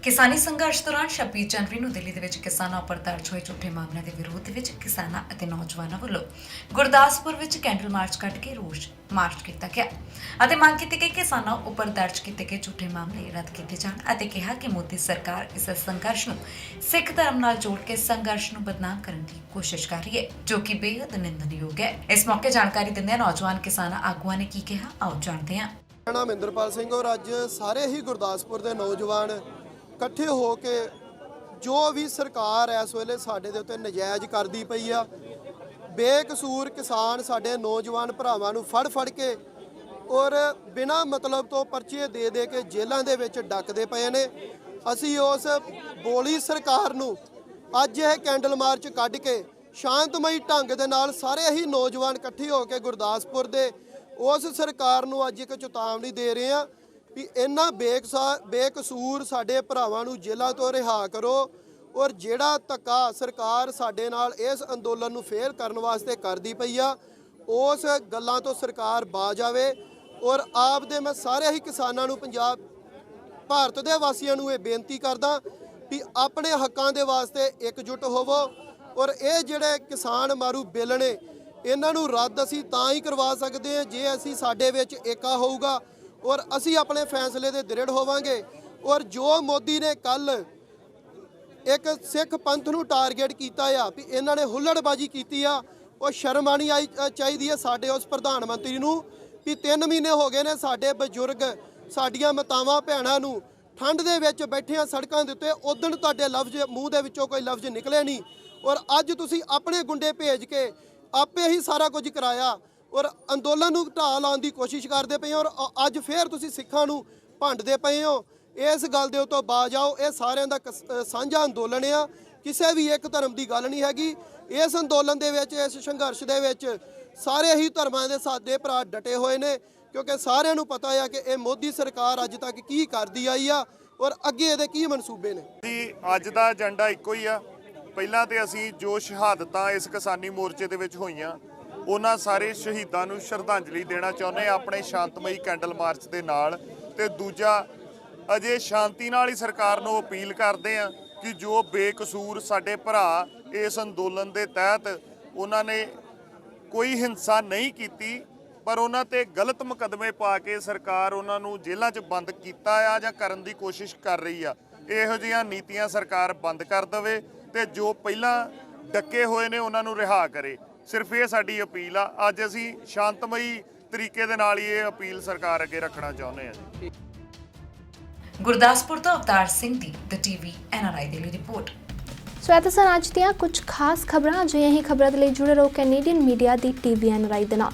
ਕਿਸਾਨੀ ਸੰਘਰਸ਼ ਦੌਰਾਨ 26 ਜਨਵਰੀ ਨੂੰ ਦਿੱਲੀ ਦੇ ਵਿੱਚ ਕਿਸਾਨਾਂ ਉੱਪਰ ਦਰਜ ਹੋਏ ਝੂਠੇ ਮਾਮਲਿਆਂ ਦੇ ਵਿਰੋਧ ਦੇ ਵਿੱਚ ਕਿਸਾਨਾਂ ਅਤੇ ਨੌਜਵਾਨਾਂ ਵੱਲੋਂ ਗੁਰਦਾਸਪੁਰ ਵਿੱਚ ਕੈਂਡਲ ਮਾਰਚ ਕੱਢ ਕੇ ਰੋਸ ਮਾਰਚ ਕੀਤਾ ਗਿਆ ਅਤੇ ਮੰਗ ਕੀਤੀ ਗਈ ਕਿ ਕਿਸਾਨਾਂ ਉੱਪਰ ਦਰਜ ਕੀਤੇ ਗਏ ਝੂਠੇ ਮਾਮਲੇ ਰੱਦ ਕੀਤੇ ਜਾਣ ਅਤੇ ਕਿਹਾ ਕਿ ਮੋਦੀ ਸਰਕਾਰ ਇਸ ਸੰਘਰਸ਼ ਨੂੰ ਸਿੱਖ ਧਰਮ ਨਾਲ ਜੋੜ ਕੇ ਸੰਘਰਸ਼ ਨੂੰ ਬਦਨਾਮ ਕਰਨ ਦੀ ਕੋਸ਼ਿਸ਼ ਕਰ ਰਹੀ ਹੈ, ਜੋ ਕਿ ਬੇहद ਨਿੰਦਣਯੋਗ ਹੈ। ਇਸ ਮੌਕੇ ਜਾਣਕਾਰੀ ਦਿੰਦਿਆਂ ਨੌਜਵਾਨ ਕਿਸਾਨਾਂ ਆਗੂਆਂ ਨੇ ਕੀ ਕਿਹਾ, ਆਓ ਜਾਣਦੇ ਹਾਂ। ਮੇਰਾ ਨਾਮ ਇੰਦਰਪਾਲ ਸਿੰਘ ਔਰ ਅੱਜ ਸਾਰੇ ਹੀ ਗੁਰਦਾਸਪੁਰ ਦੇ ਨੌਜਵਾਨ ਇਕੱਠੇ ਹੋ ਕੇ ਜੋ ਵੀ ਸਰਕਾਰ ਇਸ ਵੇਲੇ ਸਾਡੇ ਦੇ ਉੱਤੇ ਨਜਾਇਜ਼ ਕਰਦੀ ਪਈ ਆ, ਬੇਕਸੂਰ ਕਿਸਾਨ ਸਾਡੇ ਨੌਜਵਾਨ ਭਰਾਵਾਂ ਨੂੰ ਫੜ ਕੇ ਔਰ ਬਿਨਾਂ ਮਤਲਬ ਤੋਂ ਪਰਚੇ ਦੇ ਕੇ ਜੇਲ੍ਹਾਂ ਦੇ ਵਿੱਚ ਡੱਕਦੇ ਪਏ ਨੇ। ਅਸੀਂ ਉਸ ਬੋਲੀ ਸਰਕਾਰ ਨੂੰ ਅੱਜ ਇਹ ਕੈਂਡਲ ਮਾਰਚ ਕੱਢ ਕੇ ਸ਼ਾਂਤਮਈ ਢੰਗ ਦੇ ਨਾਲ ਸਾਰੇ ਹੀ ਨੌਜਵਾਨ ਇਕੱਠੇ ਹੋ ਕੇ ਗੁਰਦਾਸਪੁਰ ਦੇ ਉਸ ਸਰਕਾਰ ਨੂੰ ਅੱਜ ਇੱਕ ਚੇਤਾਵਨੀ ਦੇ ਰਹੇ ਹਾਂ ਵੀ ਇਹਨਾਂ ਬੇਕਸੂਰ ਸਾਡੇ ਭਰਾਵਾਂ ਨੂੰ ਜੇਲ੍ਹਾਂ ਤੋਂ ਰਿਹਾ ਕਰੋ ਔਰ ਜਿਹੜਾ ਧੱਕਾ ਸਰਕਾਰ ਸਾਡੇ ਨਾਲ ਇਸ ਅੰਦੋਲਨ ਨੂੰ ਫੇਲ ਕਰਨ ਵਾਸਤੇ ਕਰਦੀ ਪਈ ਆ ਉਸ ਗੱਲਾਂ ਤੋਂ ਸਰਕਾਰ ਬਾਜ਼ ਆਵੇ। ਔਰ ਆਪ ਦੇ ਮੈਂ ਸਾਰੇ ਹੀ ਕਿਸਾਨਾਂ ਨੂੰ, ਪੰਜਾਬ ਭਾਰਤ ਦੇ ਵਾਸੀਆਂ ਨੂੰ ਇਹ ਬੇਨਤੀ ਕਰਦਾ ਵੀ ਆਪਣੇ ਹੱਕਾਂ ਦੇ ਵਾਸਤੇ ਇਕਜੁੱਟ ਹੋਵੋ ਔਰ ਇਹ ਜਿਹੜੇ ਕਿਸਾਨ ਮਾਰੂ ਬਿੱਲ ਨੇ ਇਹਨਾਂ ਨੂੰ ਰੱਦ ਅਸੀਂ ਤਾਂ ਹੀ ਕਰਵਾ ਸਕਦੇ ਹਾਂ ਜੇ ਅਸੀਂ ਸਾਡੇ ਵਿੱਚ ਏਕਾ ਹੋਊਗਾ ਔਰ ਅਸੀਂ ਆਪਣੇ ਫੈਸਲੇ ਦੇ ਦ੍ਰਿੜ ਹੋਵਾਂਗੇ। ਔਰ ਜੋ ਮੋਦੀ ਨੇ ਕੱਲ ਇੱਕ ਸਿੱਖ ਪੰਥ ਨੂੰ ਟਾਰਗੇਟ ਕੀਤਾ ਆ ਵੀ ਇਹਨਾਂ ਨੇ ਹੁੱਲੜਬਾਜ਼ੀ ਕੀਤੀ ਆ, ਉਹ ਸ਼ਰਮ ਆਉਣੀ ਚਾਹੀਦੀ ਹੈ ਸਾਡੇ ਉਸ ਪ੍ਰਧਾਨ ਮੰਤਰੀ ਨੂੰ ਵੀ 3 ਮਹੀਨੇ ਹੋ ਗਏ ਨੇ ਸਾਡੇ ਬਜ਼ੁਰਗ, ਸਾਡੀਆਂ ਮਾਤਾਵਾਂ ਭੈਣਾਂ ਨੂੰ ਠੰਡ ਦੇ ਵਿੱਚ ਬੈਠਿਆਂ ਸੜਕਾਂ ਦੇ ਉੱਤੇ, ਉਦਣ ਤੁਹਾਡੇ ਲਫ਼ਜ਼ ਮੂੰਹ ਦੇ ਵਿੱਚੋਂ ਕੋਈ ਲਫ਼ਜ਼ ਨਿਕਲੇ ਨਹੀਂ ਔਰ ਅੱਜ ਤੁਸੀਂ ਆਪਣੇ ਗੁੰਡੇ ਭੇਜ ਕੇ ਆਪੇ ਹੀ ਸਾਰਾ ਕੁਝ ਕਰਾਇਆ ਔਰ ਅੰਦੋਲਨ ਨੂੰ ਢਾਹ ਲਾਉਣ ਦੀ ਕੋਸ਼ਿਸ਼ ਕਰਦੇ ਪਏ ਹੋ ਔਰ ਅੱਜ ਫੇਰ ਤੁਸੀਂ ਸਿੱਖਾਂ ਨੂੰ ਭੰਡਦੇ ਪਏ ਹੋ। ਇਸ ਗੱਲ ਦੇ ਉੱਤੋਂ ਬਾਜ਼ ਆਓ। ਇਹ ਸਾਰਿਆਂ ਦਾ ਸਾਂਝਾ ਅੰਦੋਲਨ ਆ, ਕਿਸੇ ਵੀ ਇੱਕ ਧਰਮ ਦੀ ਗੱਲ ਨਹੀਂ ਹੈਗੀ। ਇਸ ਅੰਦੋਲਨ ਦੇ ਵਿੱਚ, ਇਸ ਸੰਘਰਸ਼ ਦੇ ਵਿੱਚ ਸਾਰੇ ਹੀ ਧਰਮਾਂ ਦੇ ਸਾਡੇ ਭਰਾ ਡਟੇ ਹੋਏ ਨੇ, ਕਿਉਂਕਿ ਸਾਰਿਆਂ ਨੂੰ ਪਤਾ ਆ ਕਿ ਇਹ ਮੋਦੀ ਸਰਕਾਰ ਅੱਜ ਤੱਕ ਕੀ ਕਰਦੀ ਆਈ ਆ ਔਰ ਅੱਗੇ ਇਹਦੇ ਕੀ ਮਨਸੂਬੇ ਨੇ। ਜੀ ਅੱਜ ਦਾ ਏਜੰਡਾ ਇੱਕੋ ਹੀ ਆ। ਪਹਿਲਾਂ ਤੇ ਅਸੀਂ ਜੋ ਸ਼ਹਾਦਤਾਂ ਇਸ ਕਿਸਾਨੀ ਮੋਰਚੇ ਦੇ ਵਿੱਚ ਹੋਈਆਂ ਉਹਨਾਂ ਸਾਰੇ ਸ਼ਹੀਦਾਂ ਨੂੰ ਸ਼ਰਧਾਂਜਲੀ ਦੇਣਾ ਚਾਹੁੰਦੇ ਆ ਆਪਣੇ ਸ਼ਾਂਤਮਈ ਕੈਂਡਲ ਮਾਰਚ ਦੇ ਨਾਲ। ਤੇ ਦੂਜਾ ਅਜੇ ਸ਼ਾਂਤੀ ਨਾਲ ਹੀ ਸਰਕਾਰ ਨੂੰ ਅਪੀਲ ਕਰਦੇ ਆ ਕਿ ਜੋ ਬੇਕਸੂਰ ਸਾਡੇ ਭਰਾ ਇਸ ਅੰਦੋਲਨ ਦੇ ਤਹਿਤ ਉਹਨਾਂ ਨੇ ਕੋਈ ਹਿੰਸਾ ਨਹੀਂ ਕੀਤੀ ਪਰ ਉਹਨਾਂ ਤੇ ਗਲਤ ਮੁਕੱਦਮੇ ਪਾ ਕੇ ਸਰਕਾਰ ਉਹਨਾਂ ਨੂੰ ਜੇਲ੍ਹਾਂ 'ਚ ਬੰਦ ਕੀਤਾ ਆ ਜਾਂ ਕਰਨ ਦੀ ਕੋਸ਼ਿਸ਼ ਕਰ ਰਹੀ ਆ। ਇਹੋ ਜਿਹੀਆਂ ਨੀਤੀਆਂ ਸਰਕਾਰ ਬੰਦ ਕਰ ਦੇਵੇ ਤੇ ਜੋ ਪਹਿਲਾਂ ਡੱਕੇ ਹੋਏ ਨੇ ਉਹਨਾਂ ਨੂੰ ਰਿਹਾ ਕਰੇ। ਸਿਰਫ ਇਹ ਸਾਡੀ ਅਪੀਲ ਆ। ਅੱਜ ਅਸੀਂ ਸ਼ਾਂਤਮਈ ਤਰੀਕੇ ਦੇ ਨਾਲ ਹੀ ਇਹ ਅਪੀਲ ਸਰਕਾਰ ਅੱਗੇ ਰੱਖਣਾ ਚਾਹੁੰਦੇ ਹਾਂ। ਗੁਰਦਾਸਪੁਰ ਤੋਂ ਅਵਤਾਰ ਸਿੰਘ ਦੀ ਦ ਟੀਵੀ NRI ਦੇ ਲਈ ਰਿਪੋਰਟ। ਸੋ ਸਨ ਅੱਜ ਦੀਆਂ ਕੁਝ ਖਾਸ ਖਬਰਾਂ। ਅਜਿਹੀਆਂ ਹੀ ਖਬਰਾਂ ਦੇ ਲਈ ਜੁੜੇ ਰਹੋ ਕੈਨੇਡੀਅਨ ਮੀਡੀਆ ਦੀ TV NRI ਦੇ ਨਾਲ।